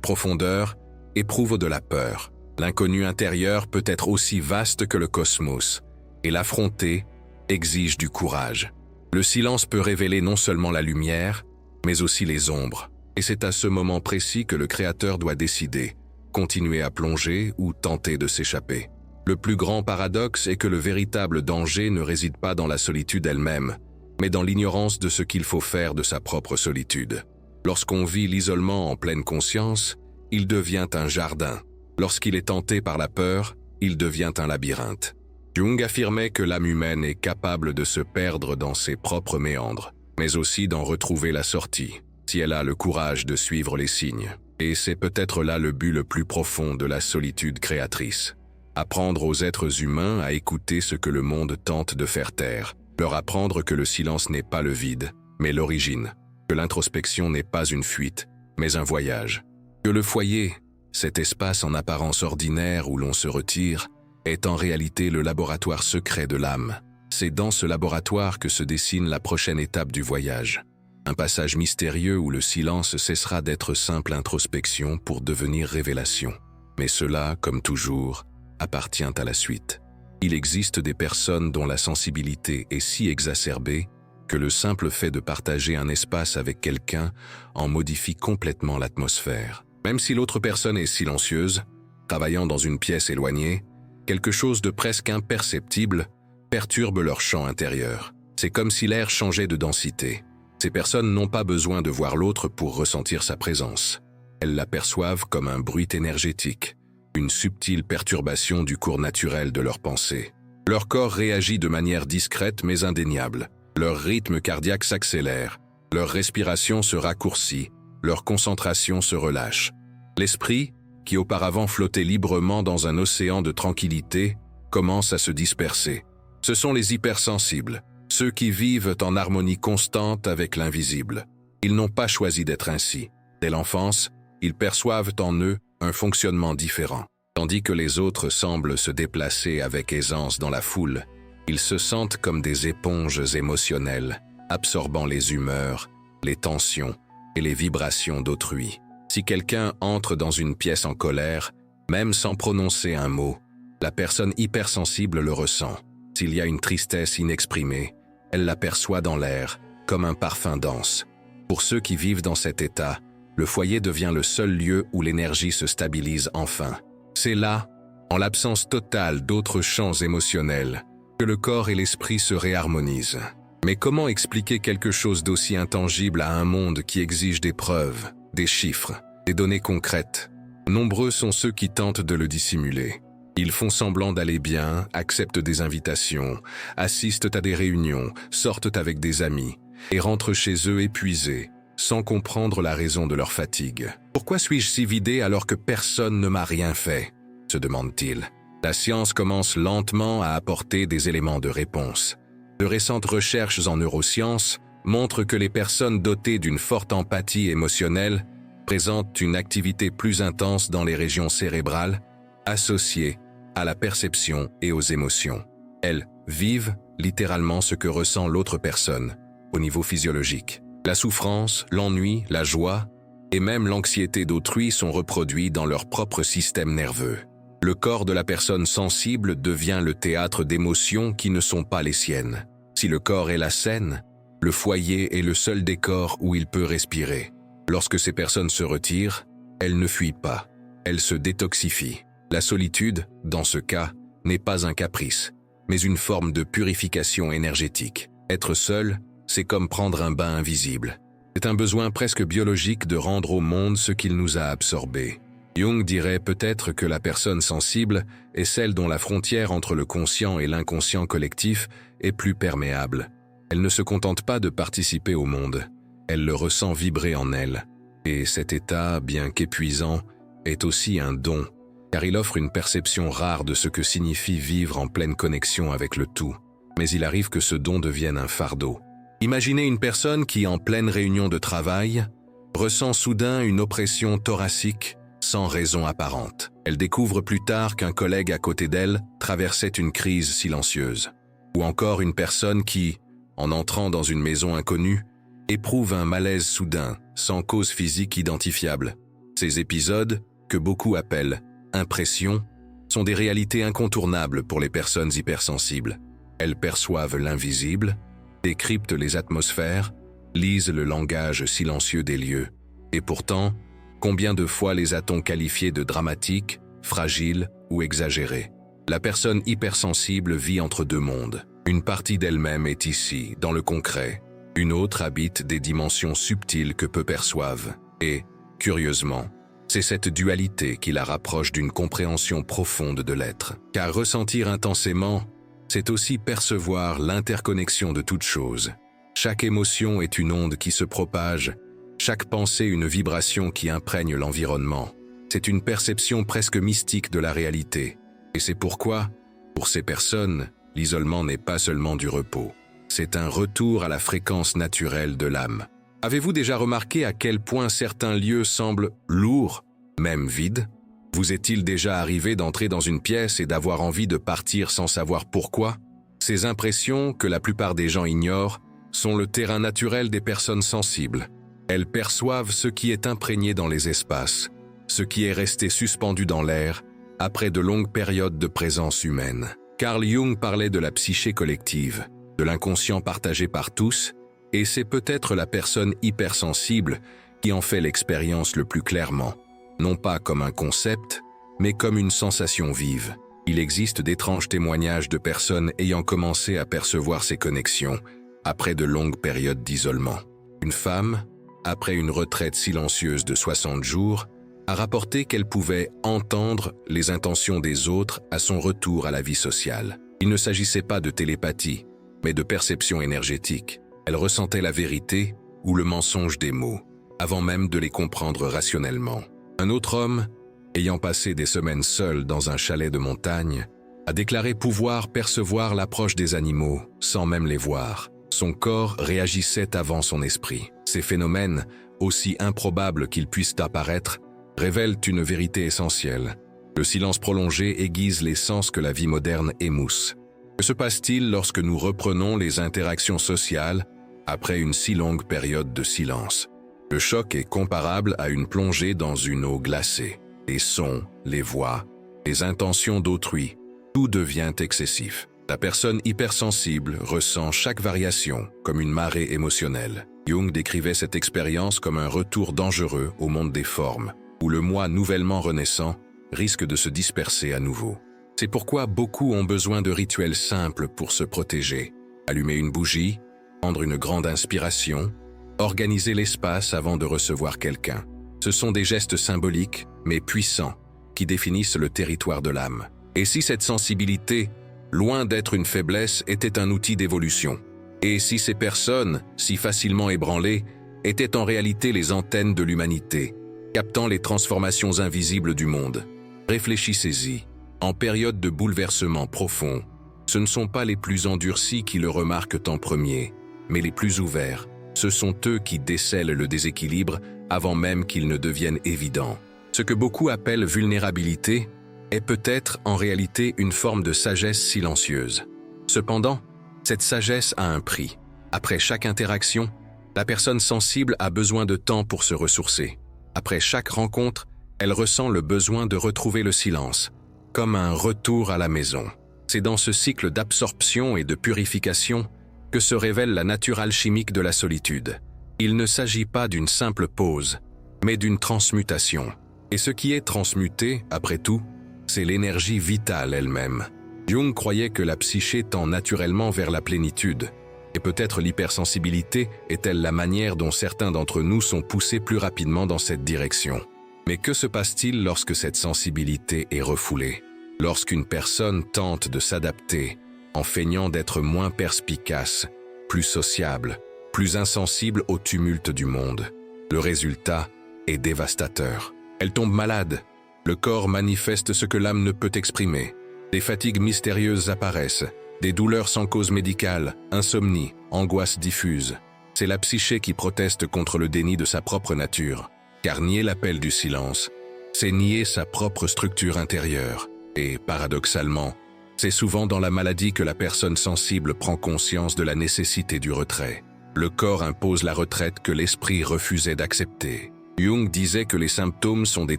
profondeur, éprouvent de la peur. L'inconnu intérieur peut être aussi vaste que le cosmos, et l'affronter exige du courage. Le silence peut révéler non seulement la lumière, mais aussi les ombres. Et c'est à ce moment précis que le créateur doit décider, continuer à plonger ou tenter de s'échapper. Le plus grand paradoxe est que le véritable danger ne réside pas dans la solitude elle-même, mais dans l'ignorance de ce qu'il faut faire de sa propre solitude. Lorsqu'on vit l'isolement en pleine conscience, il devient un jardin. Lorsqu'il est tenté par la peur, il devient un labyrinthe. Jung affirmait que l'âme humaine est capable de se perdre dans ses propres méandres, mais aussi d'en retrouver la sortie, si elle a le courage de suivre les signes. Et c'est peut-être là le but le plus profond de la solitude créatrice. Apprendre aux êtres humains à écouter ce que le monde tente de faire taire, leur apprendre que le silence n'est pas le vide, mais l'origine, que l'introspection n'est pas une fuite, mais un voyage, que le foyer, cet espace en apparence ordinaire où l'on se retire, est en réalité le laboratoire secret de l'âme. C'est dans ce laboratoire que se dessine la prochaine étape du voyage. Un passage mystérieux où le silence cessera d'être simple introspection pour devenir révélation. Mais cela, comme toujours, appartient à la suite. Il existe des personnes dont la sensibilité est si exacerbée que le simple fait de partager un espace avec quelqu'un en modifie complètement l'atmosphère. Même si l'autre personne est silencieuse, travaillant dans une pièce éloignée, quelque chose de presque imperceptible perturbe leur champ intérieur. C'est comme si l'air changeait de densité. Ces personnes n'ont pas besoin de voir l'autre pour ressentir sa présence. Elles l'aperçoivent comme un bruit énergétique, une subtile perturbation du cours naturel de leurs pensées. Leur corps réagit de manière discrète mais indéniable. Leur rythme cardiaque s'accélère, leur respiration se raccourcit, leur concentration se relâche. L'esprit, qui auparavant flottait librement dans un océan de tranquillité, commence à se disperser. Ce sont les hypersensibles, ceux qui vivent en harmonie constante avec l'invisible. Ils n'ont pas choisi d'être ainsi. Dès l'enfance, ils perçoivent en eux un fonctionnement différent. Tandis que les autres semblent se déplacer avec aisance dans la foule, ils se sentent comme des éponges émotionnelles, absorbant les humeurs, les tensions et les vibrations d'autrui. Si quelqu'un entre dans une pièce en colère, même sans prononcer un mot, la personne hypersensible le ressent. S'il y a une tristesse inexprimée, elle l'aperçoit dans l'air, comme un parfum dense. Pour ceux qui vivent dans cet état, le foyer devient le seul lieu où l'énergie se stabilise enfin. C'est là, en l'absence totale d'autres champs émotionnels, que le corps et l'esprit se réharmonisent. Mais comment expliquer quelque chose d'aussi intangible à un monde qui exige des preuves, des chiffres, des données concrètes? Nombreux sont ceux qui tentent de le dissimuler. Ils font semblant d'aller bien, acceptent des invitations, assistent à des réunions, sortent avec des amis, et rentrent chez eux épuisés, sans comprendre la raison de leur fatigue. « Pourquoi suis-je si vidé alors que personne ne m'a rien fait ?» se demande-t-il. La science commence lentement à apporter des éléments de réponse. De récentes recherches en neurosciences montrent que les personnes dotées d'une forte empathie émotionnelle présentent une activité plus intense dans les régions cérébrales associées à la perception et aux émotions. Elles vivent littéralement ce que ressent l'autre personne, au niveau physiologique. La souffrance, l'ennui, la joie et même l'anxiété d'autrui sont reproduits dans leur propre système nerveux. Le corps de la personne sensible devient le théâtre d'émotions qui ne sont pas les siennes. Si le corps est la scène, le foyer est le seul décor où il peut respirer. Lorsque ces personnes se retirent, elles ne fuient pas, elles se détoxifient. La solitude, dans ce cas, n'est pas un caprice, mais une forme de purification énergétique. Être seul, c'est comme prendre un bain invisible. C'est un besoin presque biologique de rendre au monde ce qu'il nous a absorbé. Jung dirait peut-être que la personne sensible est celle dont la frontière entre le conscient et l'inconscient collectif est plus perméable. Elle ne se contente pas de participer au monde, elle le ressent vibrer en elle. Et cet état, bien qu'épuisant, est aussi un don, car il offre une perception rare de ce que signifie vivre en pleine connexion avec le tout. Mais il arrive que ce don devienne un fardeau. Imaginez une personne qui, en pleine réunion de travail, ressent soudain une oppression thoracique sans raison apparente. Elle découvre plus tard qu'un collègue à côté d'elle traversait une crise silencieuse. Ou encore une personne qui, en entrant dans une maison inconnue, éprouve un malaise soudain, sans cause physique identifiable. Ces épisodes, que beaucoup appellent impressions, sont des réalités incontournables pour les personnes hypersensibles. Elles perçoivent l'invisible, décryptent les atmosphères, lisent le langage silencieux des lieux. Et pourtant, combien de fois les a-t-on qualifiées de dramatiques, fragiles ou exagérées? La personne hypersensible vit entre deux mondes. Une partie d'elle-même est ici, dans le concret. Une autre habite des dimensions subtiles que peu perçoivent. Et, curieusement, c'est cette dualité qui la rapproche d'une compréhension profonde de l'être. Car ressentir intensément, c'est aussi percevoir l'interconnexion de toutes choses. Chaque émotion est une onde qui se propage, chaque pensée une vibration qui imprègne l'environnement. C'est une perception presque mystique de la réalité. Et c'est pourquoi, pour ces personnes, l'isolement n'est pas seulement du repos. C'est un retour à la fréquence naturelle de l'âme. Avez-vous déjà remarqué à quel point certains lieux semblent lourds, même vides? Vous est-il déjà arrivé d'entrer dans une pièce et d'avoir envie de partir sans savoir pourquoi? Ces impressions, que la plupart des gens ignorent, sont le terrain naturel des personnes sensibles. Elles perçoivent ce qui est imprégné dans les espaces, ce qui est resté suspendu dans l'air après de longues périodes de présence humaine. Carl Jung parlait de la psyché collective, de l'inconscient partagé par tous, et c'est peut-être la personne hypersensible qui en fait l'expérience le plus clairement. Non pas comme un concept, mais comme une sensation vive. Il existe d'étranges témoignages de personnes ayant commencé à percevoir ces connexions après de longues périodes d'isolement. Une femme, après une retraite silencieuse de 60 jours, a rapporté qu'elle pouvait entendre les intentions des autres à son retour à la vie sociale. Il ne s'agissait pas de télépathie, mais de perception énergétique. Elle ressentait la vérité ou le mensonge des mots, avant même de les comprendre rationnellement. Un autre homme, ayant passé des semaines seul dans un chalet de montagne, a déclaré pouvoir percevoir l'approche des animaux sans même les voir. Son corps réagissait avant son esprit. Ces phénomènes, aussi improbables qu'ils puissent apparaître, révèlent une vérité essentielle. Le silence prolongé aiguise les sens que la vie moderne émousse. Que se passe-t-il lorsque nous reprenons les interactions sociales après une si longue période de silence? Le choc est comparable à une plongée dans une eau glacée. Les sons, les voix, les intentions d'autrui, tout devient excessif. La personne hypersensible ressent chaque variation comme une marée émotionnelle. Jung décrivait cette expérience comme un retour dangereux au monde des formes, où le moi nouvellement renaissant risque de se disperser à nouveau. C'est pourquoi beaucoup ont besoin de rituels simples pour se protéger. Allumer une bougie, prendre une grande inspiration, organiser l'espace avant de recevoir quelqu'un. Ce sont des gestes symboliques, mais puissants, qui définissent le territoire de l'âme. Et si cette sensibilité, loin d'être une faiblesse, était un outil d'évolution? Et si ces personnes, si facilement ébranlées, étaient en réalité les antennes de l'humanité, captant les transformations invisibles du monde? Réfléchissez-y. En période de bouleversement profond, ce ne sont pas les plus endurcis qui le remarquent en premier, mais les plus ouverts. Ce sont eux qui décèlent le déséquilibre avant même qu'il ne devienne évident. Ce que beaucoup appellent vulnérabilité est peut-être en réalité une forme de sagesse silencieuse. Cependant, cette sagesse a un prix. Après chaque interaction, la personne sensible a besoin de temps pour se ressourcer. Après chaque rencontre, elle ressent le besoin de retrouver le silence, comme un retour à la maison. C'est dans ce cycle d'absorption et de purification que se révèle la nature alchimique de la solitude. Il ne s'agit pas d'une simple pause, mais d'une transmutation. Et ce qui est transmuté, après tout, c'est l'énergie vitale elle-même. Jung croyait que la psyché tend naturellement vers la plénitude, et peut-être l'hypersensibilité est-elle la manière dont certains d'entre nous sont poussés plus rapidement dans cette direction. Mais que se passe-t-il lorsque cette sensibilité est refoulée? Lorsqu'une personne tente de s'adapter, en feignant d'être moins perspicace, plus sociable, plus insensible au tumulte du monde. Le résultat est dévastateur. Elle tombe malade. Le corps manifeste ce que l'âme ne peut exprimer. Des fatigues mystérieuses apparaissent, des douleurs sans cause médicale, insomnie, angoisse diffuse. C'est la psyché qui proteste contre le déni de sa propre nature. Car nier l'appel du silence, c'est nier sa propre structure intérieure. Et, paradoxalement, c'est souvent dans la maladie que la personne sensible prend conscience de la nécessité du retrait. Le corps impose la retraite que l'esprit refusait d'accepter. Jung disait que les symptômes sont des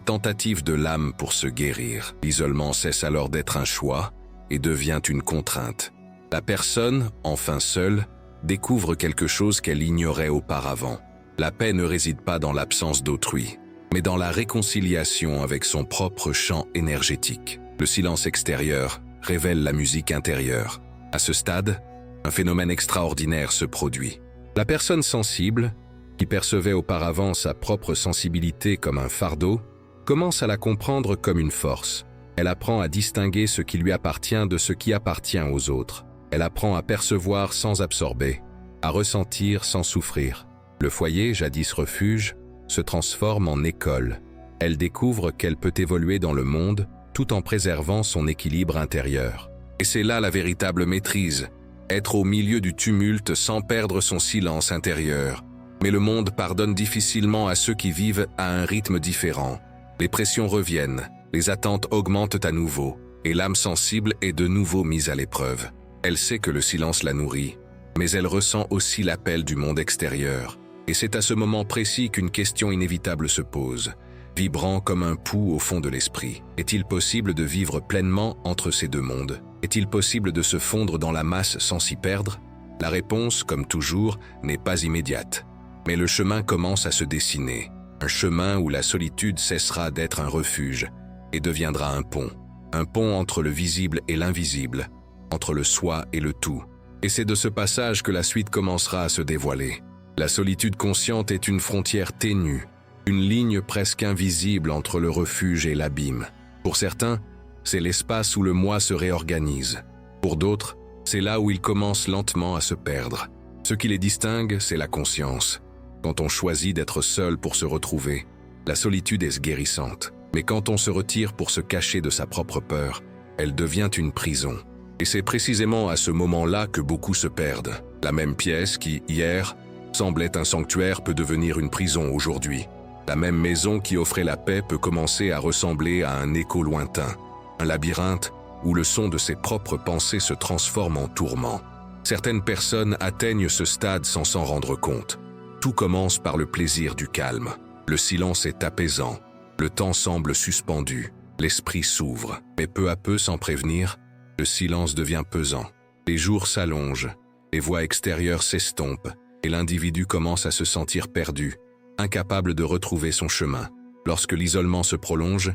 tentatives de l'âme pour se guérir. L'isolement cesse alors d'être un choix et devient une contrainte. La personne, enfin seule, découvre quelque chose qu'elle ignorait auparavant. La paix ne réside pas dans l'absence d'autrui, mais dans la réconciliation avec son propre champ énergétique. Le silence extérieur révèle la musique intérieure. À ce stade, un phénomène extraordinaire se produit. La personne sensible, qui percevait auparavant sa propre sensibilité comme un fardeau, commence à la comprendre comme une force. Elle apprend à distinguer ce qui lui appartient de ce qui appartient aux autres. Elle apprend à percevoir sans absorber, à ressentir sans souffrir. Le foyer, jadis refuge, se transforme en école. Elle découvre qu'elle peut évoluer dans le monde tout en préservant son équilibre intérieur. Et c'est là la véritable maîtrise, être au milieu du tumulte sans perdre son silence intérieur. Mais le monde pardonne difficilement à ceux qui vivent à un rythme différent. Les pressions reviennent, les attentes augmentent à nouveau, et l'âme sensible est de nouveau mise à l'épreuve. Elle sait que le silence la nourrit, mais elle ressent aussi l'appel du monde extérieur. Et c'est à ce moment précis qu'une question inévitable se pose, vibrant comme un pouls au fond de l'esprit. Est-il possible de vivre pleinement entre ces deux mondes? Est-il possible de se fondre dans la masse sans s'y perdre? La réponse, comme toujours, n'est pas immédiate. Mais le chemin commence à se dessiner. Un chemin où la solitude cessera d'être un refuge et deviendra un pont entre le visible et l'invisible, entre le soi et le tout. Et c'est de ce passage que la suite commencera à se dévoiler. La solitude consciente est une frontière ténue une ligne presque invisible entre le refuge et l'abîme. Pour certains, c'est l'espace où le moi se réorganise. Pour d'autres, c'est là où il commence lentement à se perdre. Ce qui les distingue, c'est la conscience. Quand on choisit d'être seul pour se retrouver, la solitude est guérissante. Mais quand on se retire pour se cacher de sa propre peur, elle devient une prison. Et c'est précisément à ce moment-là que beaucoup se perdent. La même pièce qui, hier, semblait un sanctuaire peut devenir une prison aujourd'hui. La même maison qui offrait la paix peut commencer à ressembler à un écho lointain, un labyrinthe où le son de ses propres pensées se transforme en tourment. Certaines personnes atteignent ce stade sans s'en rendre compte. Tout commence par le plaisir du calme. Le silence est apaisant, le temps semble suspendu, l'esprit s'ouvre. Mais peu à peu, sans prévenir, le silence devient pesant. Les jours s'allongent, les voix extérieures s'estompent, et l'individu commence à se sentir perdu, incapable de retrouver son chemin. Lorsque l'isolement se prolonge,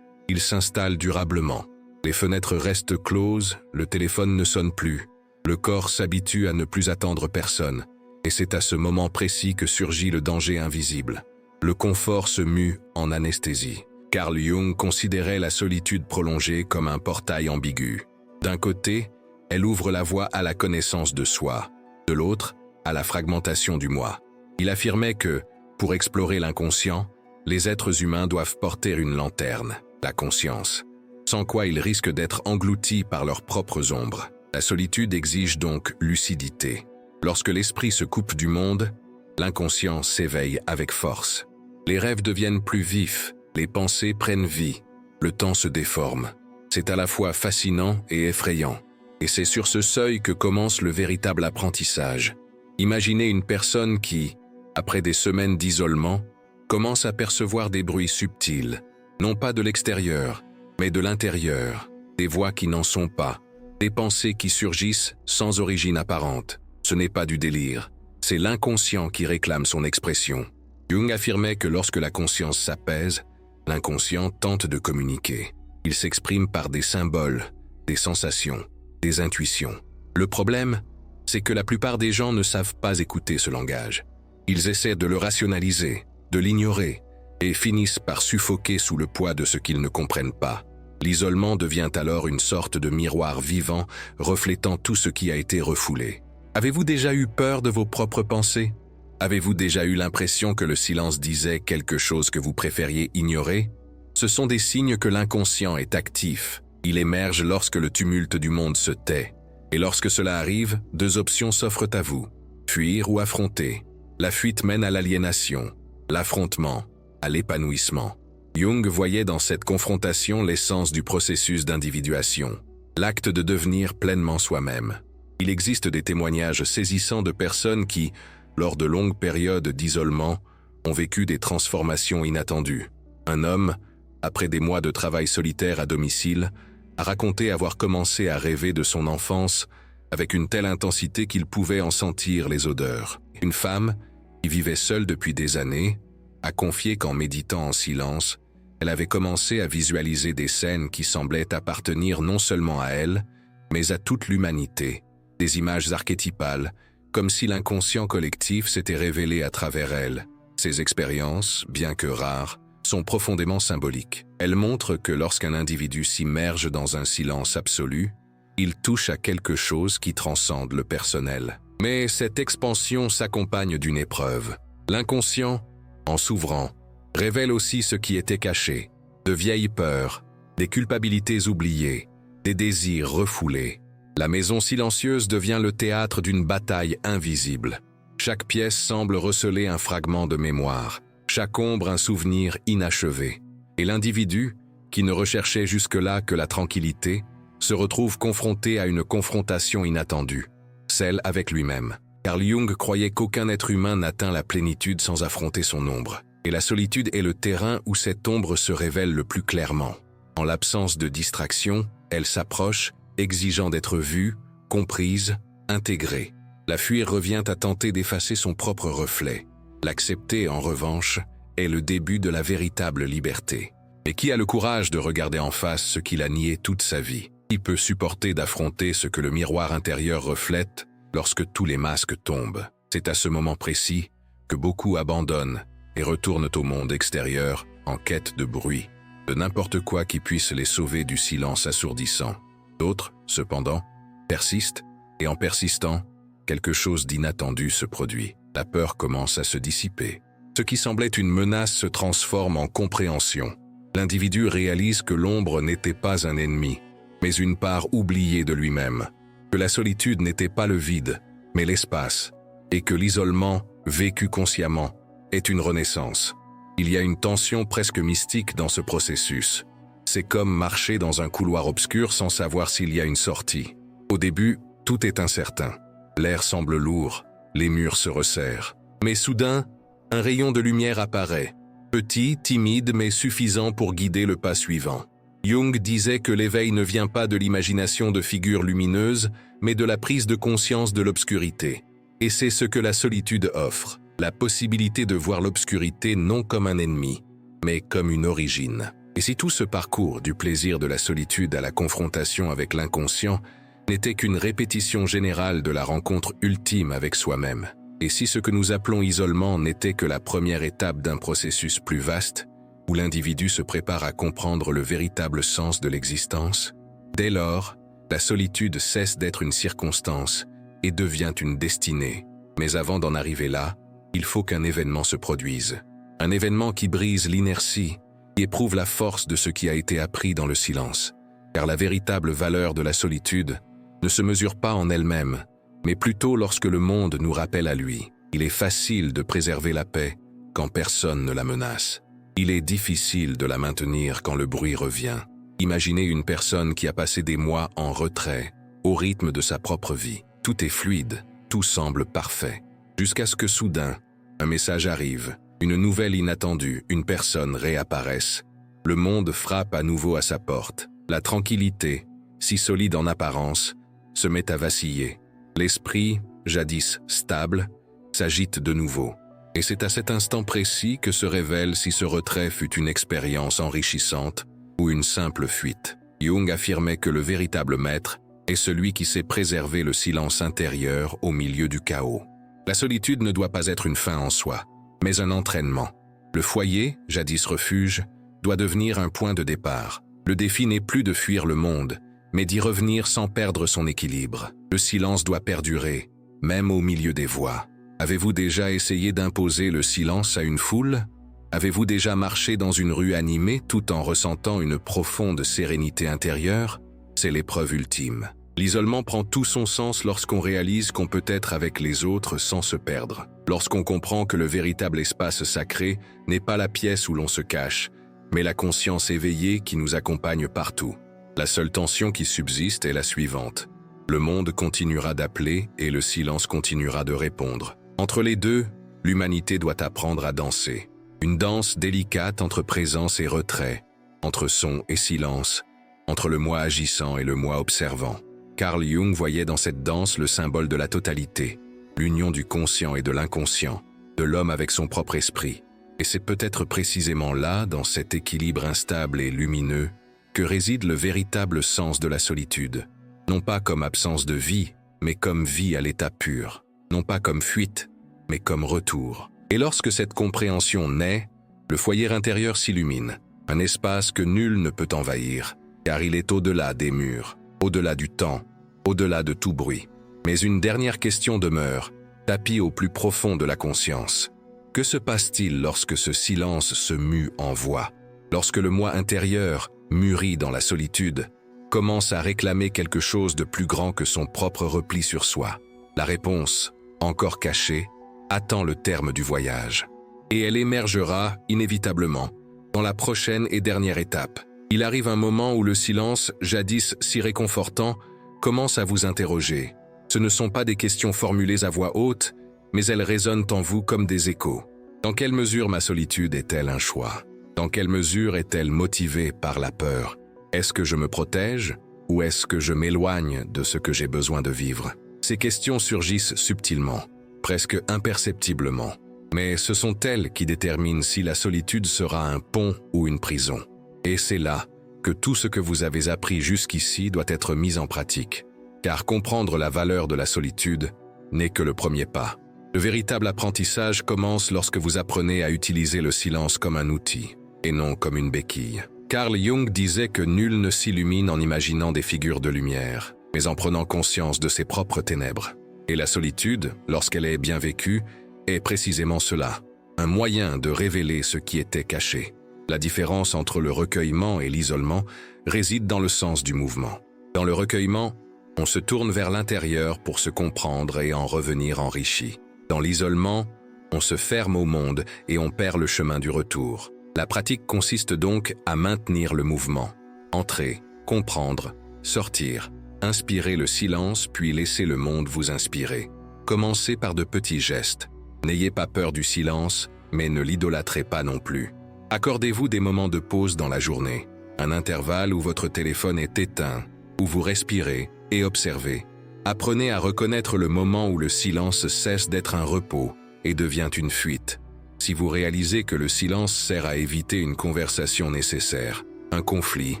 il s'installe durablement. Les fenêtres restent closes, le téléphone ne sonne plus, le corps s'habitue à ne plus attendre personne, et c'est à ce moment précis que surgit le danger invisible. Le confort se mue en anesthésie. Carl Jung considérait la solitude prolongée comme un portail ambigu. D'un côté, elle ouvre la voie à la connaissance de soi, de l'autre, à la fragmentation du moi. Il affirmait que, pour explorer l'inconscient, les êtres humains doivent porter une lanterne, la conscience, sans quoi ils risquent d'être engloutis par leurs propres ombres. La solitude exige donc lucidité. Lorsque l'esprit se coupe du monde, l'inconscient s'éveille avec force. Les rêves deviennent plus vifs, les pensées prennent vie, le temps se déforme. C'est à la fois fascinant et effrayant. Et c'est sur ce seuil que commence le véritable apprentissage. Imaginez une personne qui, après des semaines d'isolement, commence à percevoir des bruits subtils, non pas de l'extérieur, mais de l'intérieur, des voix qui n'en sont pas, des pensées qui surgissent sans origine apparente. Ce n'est pas du délire, c'est l'inconscient qui réclame son expression. Jung affirmait que lorsque la conscience s'apaise, l'inconscient tente de communiquer. Il s'exprime par des symboles, des sensations, des intuitions. Le problème, c'est que la plupart des gens ne savent pas écouter ce langage. Ils essaient de le rationaliser, de l'ignorer, et finissent par suffoquer sous le poids de ce qu'ils ne comprennent pas. L'isolement devient alors une sorte de miroir vivant, reflétant tout ce qui a été refoulé. Avez-vous déjà eu peur de vos propres pensées? Avez-vous déjà eu l'impression que le silence disait quelque chose que vous préfériez ignorer? Ce sont des signes que l'inconscient est actif. Il émerge lorsque le tumulte du monde se tait. Et lorsque cela arrive, deux options s'offrent à vous. Fuir ou affronter. La fuite mène à l'aliénation, l'affrontement, à l'épanouissement. Jung voyait dans cette confrontation l'essence du processus d'individuation, l'acte de devenir pleinement soi-même. Il existe des témoignages saisissants de personnes qui, lors de longues périodes d'isolement, ont vécu des transformations inattendues. Un homme, après des mois de travail solitaire à domicile, a raconté avoir commencé à rêver de son enfance avec une telle intensité qu'il pouvait en sentir les odeurs. Une femme, qui vivait seule depuis des années, a confié qu'en méditant en silence, elle avait commencé à visualiser des scènes qui semblaient appartenir non seulement à elle, mais à toute l'humanité, des images archétypales, comme si l'inconscient collectif s'était révélé à travers elle. Ces expériences, bien que rares, sont profondément symboliques. Elles montrent que lorsqu'un individu s'immerge dans un silence absolu, il touche à quelque chose qui transcende le personnel. Mais cette expansion s'accompagne d'une épreuve. L'inconscient, en s'ouvrant, révèle aussi ce qui était caché, de vieilles peurs, des culpabilités oubliées, des désirs refoulés. La maison silencieuse devient le théâtre d'une bataille invisible. Chaque pièce semble receler un fragment de mémoire, chaque ombre un souvenir inachevé. Et l'individu, qui ne recherchait jusque-là que la tranquillité, se retrouve confronté à une confrontation inattendue, celle avec lui-même. Carl Jung croyait qu'aucun être humain n'atteint la plénitude sans affronter son ombre. Et la solitude est le terrain où cette ombre se révèle le plus clairement. En l'absence de distraction, elle s'approche, exigeant d'être vue, comprise, intégrée. La fuir revient à tenter d'effacer son propre reflet. L'accepter, en revanche, est le début de la véritable liberté. Mais qui a le courage de regarder en face ce qu'il a nié toute sa vie? Qui peut supporter d'affronter ce que le miroir intérieur reflète lorsque tous les masques tombent? C'est à ce moment précis que beaucoup abandonnent, et retournent au monde extérieur en quête de bruit, de n'importe quoi qui puisse les sauver du silence assourdissant. D'autres, cependant, persistent, et en persistant, quelque chose d'inattendu se produit. La peur commence à se dissiper. Ce qui semblait une menace se transforme en compréhension. L'individu réalise que l'ombre n'était pas un ennemi, mais une part oubliée de lui-même, que la solitude n'était pas le vide, mais l'espace, et que l'isolement, vécu consciemment, est une renaissance. Il y a une tension presque mystique dans ce processus. C'est comme marcher dans un couloir obscur sans savoir s'il y a une sortie. Au début, tout est incertain. L'air semble lourd, les murs se resserrent. Mais soudain, un rayon de lumière apparaît. Petit, timide, mais suffisant pour guider le pas suivant. Jung disait que l'éveil ne vient pas de l'imagination de figures lumineuses, mais de la prise de conscience de l'obscurité. Et c'est ce que la solitude offre, la possibilité de voir l'obscurité non comme un ennemi, mais comme une origine. Et si tout ce parcours, du plaisir de la solitude à la confrontation avec l'inconscient, n'était qu'une répétition générale de la rencontre ultime avec soi-même, et si ce que nous appelons isolement n'était que la première étape d'un processus plus vaste, où l'individu se prépare à comprendre le véritable sens de l'existence, dès lors, la solitude cesse d'être une circonstance et devient une destinée. Mais avant d'en arriver là, il faut qu'un événement se produise. Un événement qui brise l'inertie, qui éprouve la force de ce qui a été appris dans le silence. Car la véritable valeur de la solitude ne se mesure pas en elle-même, mais plutôt lorsque le monde nous rappelle à lui. Il est facile de préserver la paix quand personne ne la menace. Il est difficile de la maintenir quand le bruit revient. Imaginez une personne qui a passé des mois en retrait, au rythme de sa propre vie. Tout est fluide, tout semble parfait. Jusqu'à ce que soudain, un message arrive, une nouvelle inattendue, une personne réapparaisse. Le monde frappe à nouveau à sa porte. La tranquillité, si solide en apparence, se met à vaciller. L'esprit, jadis stable, s'agite de nouveau. Et c'est à cet instant précis que se révèle si ce retrait fut une expérience enrichissante ou une simple fuite. Jung affirmait que le véritable maître est celui qui sait préserver le silence intérieur au milieu du chaos. La solitude ne doit pas être une fin en soi, mais un entraînement. Le foyer, jadis refuge, doit devenir un point de départ. Le défi n'est plus de fuir le monde, mais d'y revenir sans perdre son équilibre. Le silence doit perdurer, même au milieu des voix. Avez-vous déjà essayé d'imposer le silence à une foule? Avez-vous déjà marché dans une rue animée tout en ressentant une profonde sérénité intérieure? C'est l'épreuve ultime. L'isolement prend tout son sens lorsqu'on réalise qu'on peut être avec les autres sans se perdre. Lorsqu'on comprend que le véritable espace sacré n'est pas la pièce où l'on se cache, mais la conscience éveillée qui nous accompagne partout. La seule tension qui subsiste est la suivante. Le monde continuera d'appeler et le silence continuera de répondre. Entre les deux, l'humanité doit apprendre à danser. Une danse délicate entre présence et retrait, entre son et silence, entre le moi agissant et le moi observant. Carl Jung voyait dans cette danse le symbole de la totalité, l'union du conscient et de l'inconscient, de l'homme avec son propre esprit. Et c'est peut-être précisément là, dans cet équilibre instable et lumineux, que réside le véritable sens de la solitude. Non pas comme absence de vie, mais comme vie à l'état pur. Non pas comme fuite, mais comme retour. Et lorsque cette compréhension naît, le foyer intérieur s'illumine, un espace que nul ne peut envahir, car il est au-delà des murs, au-delà du temps, au-delà de tout bruit. Mais une dernière question demeure, tapie au plus profond de la conscience. Que se passe-t-il lorsque ce silence se mue en voix? Lorsque le moi intérieur, mûri dans la solitude, commence à réclamer quelque chose de plus grand que son propre repli sur soi? La réponse, encore cachée, attend le terme du voyage. Et elle émergera, inévitablement, dans la prochaine et dernière étape. Il arrive un moment où le silence, jadis si réconfortant, commence à vous interroger. Ce ne sont pas des questions formulées à voix haute, mais elles résonnent en vous comme des échos. Dans quelle mesure ma solitude est-elle un choix? Dans quelle mesure est-elle motivée par la peur? Est-ce que je me protège ou est-ce que je m'éloigne de ce que j'ai besoin de vivre? Ces questions surgissent subtilement, presque imperceptiblement, mais ce sont elles qui déterminent si la solitude sera un pont ou une prison. Et c'est là que tout ce que vous avez appris jusqu'ici doit être mis en pratique, car comprendre la valeur de la solitude n'est que le premier pas. Le véritable apprentissage commence lorsque vous apprenez à utiliser le silence comme un outil, et non comme une béquille. Carl Jung disait que nul ne s'illumine en imaginant des figures de lumière, mais en prenant conscience de ses propres ténèbres. Et la solitude, lorsqu'elle est bien vécue, est précisément cela, un moyen de révéler ce qui était caché. La différence entre le recueillement et l'isolement réside dans le sens du mouvement. Dans le recueillement, on se tourne vers l'intérieur pour se comprendre et en revenir enrichi. Dans l'isolement, on se ferme au monde et on perd le chemin du retour. La pratique consiste donc à maintenir le mouvement. Entrer, comprendre, sortir, inspirer le silence puis laisser le monde vous inspirer. Commencez par de petits gestes. N'ayez pas peur du silence, mais ne l'idolâtrez pas non plus. Accordez-vous des moments de pause dans la journée, un intervalle où votre téléphone est éteint, où vous respirez et observez. Apprenez à reconnaître le moment où le silence cesse d'être un repos et devient une fuite. Si vous réalisez que le silence sert à éviter une conversation nécessaire, un conflit,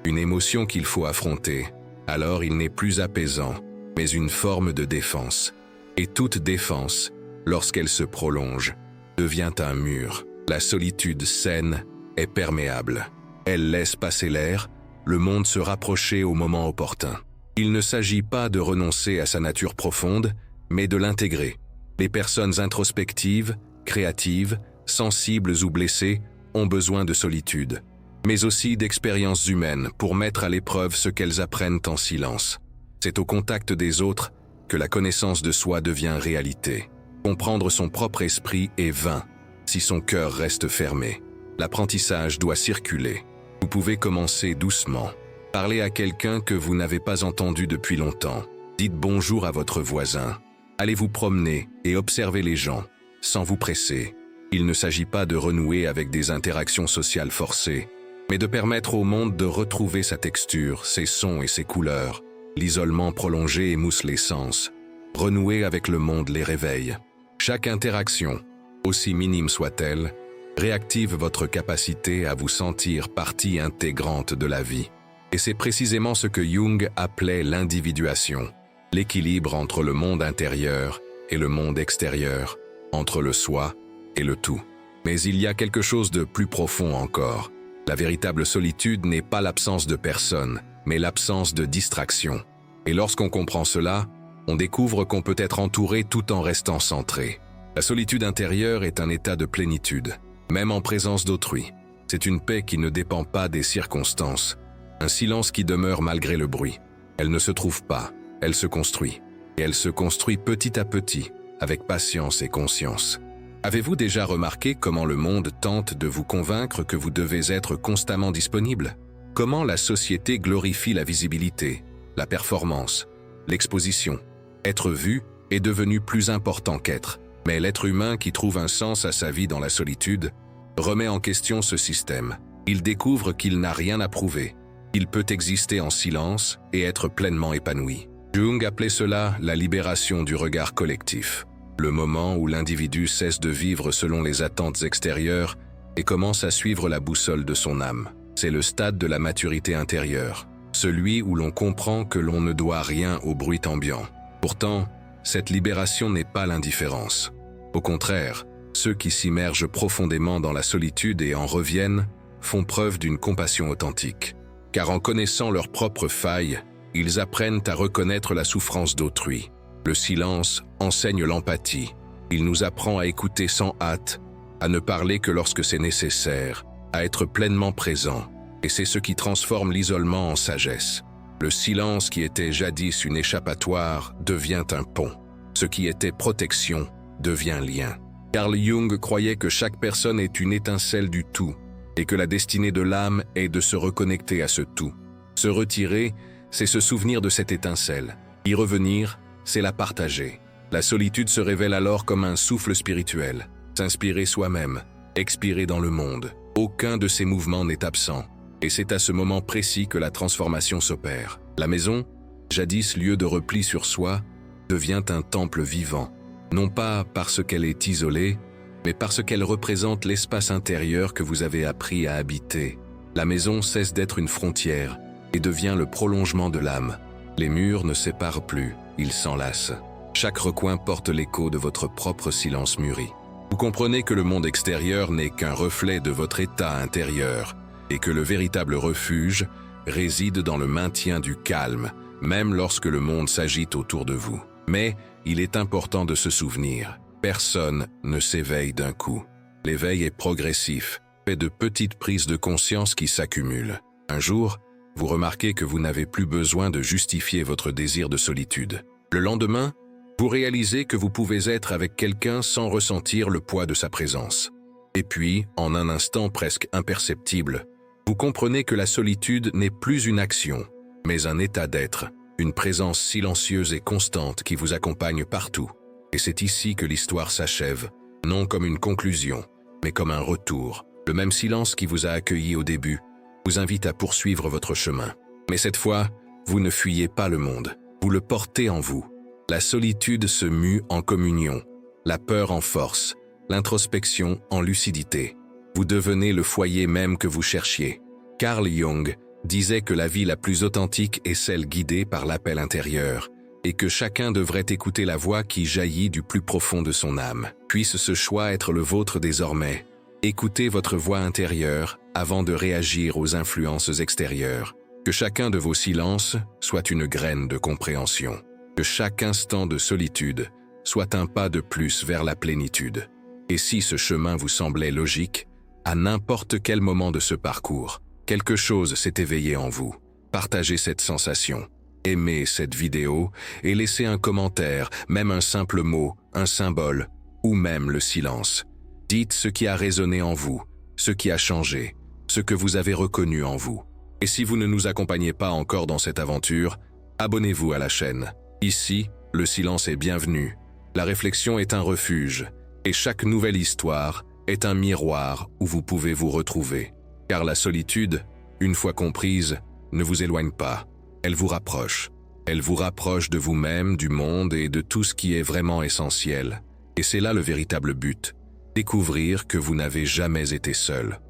une émotion qu'il faut affronter, alors il n'est plus apaisant, mais une forme de défense. Et toute défense, lorsqu'elle se prolonge, devient un mur. La solitude saine est perméable. Elle laisse passer l'air, le monde se rapprocher au moment opportun. Il ne s'agit pas de renoncer à sa nature profonde, mais de l'intégrer. Les personnes introspectives, créatives, sensibles ou blessées ont besoin de solitude, mais aussi d'expériences humaines pour mettre à l'épreuve ce qu'elles apprennent en silence. C'est au contact des autres que la connaissance de soi devient réalité. Comprendre son propre esprit est vain si son cœur reste fermé. L'apprentissage doit circuler. Vous pouvez commencer doucement. Parlez à quelqu'un que vous n'avez pas entendu depuis longtemps. Dites bonjour à votre voisin. Allez vous promener et observez les gens, sans vous presser. Il ne s'agit pas de renouer avec des interactions sociales forcées, mais de permettre au monde de retrouver sa texture, ses sons et ses couleurs. L'isolement prolongé émousse les sens. Renouer avec le monde les réveille. Chaque interaction, aussi minime soit-elle, réactive votre capacité à vous sentir partie intégrante de la vie. Et c'est précisément ce que Jung appelait l'individuation, l'équilibre entre le monde intérieur et le monde extérieur, entre le soi et le tout. Mais il y a quelque chose de plus profond encore. La véritable solitude n'est pas l'absence de personne, mais l'absence de distraction. Et lorsqu'on comprend cela, on découvre qu'on peut être entouré tout en restant centré. La solitude intérieure est un état de plénitude, même en présence d'autrui. C'est une paix qui ne dépend pas des circonstances, un silence qui demeure malgré le bruit. Elle ne se trouve pas, elle se construit. Et elle se construit petit à petit, avec patience et conscience. Avez-vous déjà remarqué comment le monde tente de vous convaincre que vous devez être constamment disponible? Comment la société glorifie la visibilité, la performance, l'exposition? Être vu est devenu plus important qu'être. Mais l'être humain qui trouve un sens à sa vie dans la solitude remet en question ce système. Il découvre qu'il n'a rien à prouver. Il peut exister en silence et être pleinement épanoui. Jung appelait cela la libération du regard collectif, le moment où l'individu cesse de vivre selon les attentes extérieures et commence à suivre la boussole de son âme. C'est le stade de la maturité intérieure, celui où l'on comprend que l'on ne doit rien au bruit ambiant. Pourtant, cette libération n'est pas l'indifférence. Au contraire, ceux qui s'immergent profondément dans la solitude et en reviennent font preuve d'une compassion authentique. Car en connaissant leurs propres failles, ils apprennent à reconnaître la souffrance d'autrui. Le silence enseigne l'empathie. Il nous apprend à écouter sans hâte, à ne parler que lorsque c'est nécessaire, à être pleinement présent. Et c'est ce qui transforme l'isolement en sagesse. Le silence qui était jadis une échappatoire devient un pont. Ce qui était protection devient lien. Carl Jung croyait que chaque personne est une étincelle du tout et que la destinée de l'âme est de se reconnecter à ce tout. Se retirer, c'est se souvenir de cette étincelle. Y revenir, c'est la partager. La solitude se révèle alors comme un souffle spirituel. S'inspirer soi-même, expirer dans le monde. Aucun de ces mouvements n'est absent. Et c'est à ce moment précis que la transformation s'opère. La maison, jadis lieu de repli sur soi, devient un temple vivant. Non pas parce qu'elle est isolée, mais parce qu'elle représente l'espace intérieur que vous avez appris à habiter. La maison cesse d'être une frontière et devient le prolongement de l'âme. Les murs ne séparent plus, ils s'enlacent. Chaque recoin porte l'écho de votre propre silence mûri. Vous comprenez que le monde extérieur n'est qu'un reflet de votre état intérieur et que le véritable refuge réside dans le maintien du calme, même lorsque le monde s'agite autour de vous. Mais il est important de se souvenir, personne ne s'éveille d'un coup. L'éveil est progressif, fait de petites prises de conscience qui s'accumulent. Un jour, vous remarquez que vous n'avez plus besoin de justifier votre désir de solitude. Le lendemain, vous réalisez que vous pouvez être avec quelqu'un sans ressentir le poids de sa présence. Et puis, en un instant presque imperceptible, vous comprenez que la solitude n'est plus une action, mais un état d'être, une présence silencieuse et constante qui vous accompagne partout. Et c'est ici que l'histoire s'achève, non comme une conclusion, mais comme un retour. Le même silence qui vous a accueilli au début vous invite à poursuivre votre chemin. Mais cette fois, vous ne fuyez pas le monde, vous le portez en vous. La solitude se mue en communion, la peur en force, l'introspection en lucidité. Vous devenez le foyer même que vous cherchiez. Carl Jung disait que la vie la plus authentique est celle guidée par l'appel intérieur, et que chacun devrait écouter la voix qui jaillit du plus profond de son âme. Puisse ce choix être le vôtre désormais. Écoutez votre voix intérieure avant de réagir aux influences extérieures. Que chacun de vos silences soit une graine de compréhension. Que chaque instant de solitude soit un pas de plus vers la plénitude. Et si ce chemin vous semblait logique, à n'importe quel moment de ce parcours, quelque chose s'est éveillé en vous. Partagez cette sensation. Aimez cette vidéo et laissez un commentaire, même un simple mot, un symbole, ou même le silence. Dites ce qui a résonné en vous, ce qui a changé, ce que vous avez reconnu en vous. Et si vous ne nous accompagnez pas encore dans cette aventure, abonnez-vous à la chaîne. Ici, le silence est bienvenu, la réflexion est un refuge, et chaque nouvelle histoire est un miroir où vous pouvez vous retrouver. Car la solitude, une fois comprise, ne vous éloigne pas. Elle vous rapproche. Elle vous rapproche de vous-même, du monde et de tout ce qui est vraiment essentiel. Et c'est là le véritable but. Découvrir que vous n'avez jamais été seul.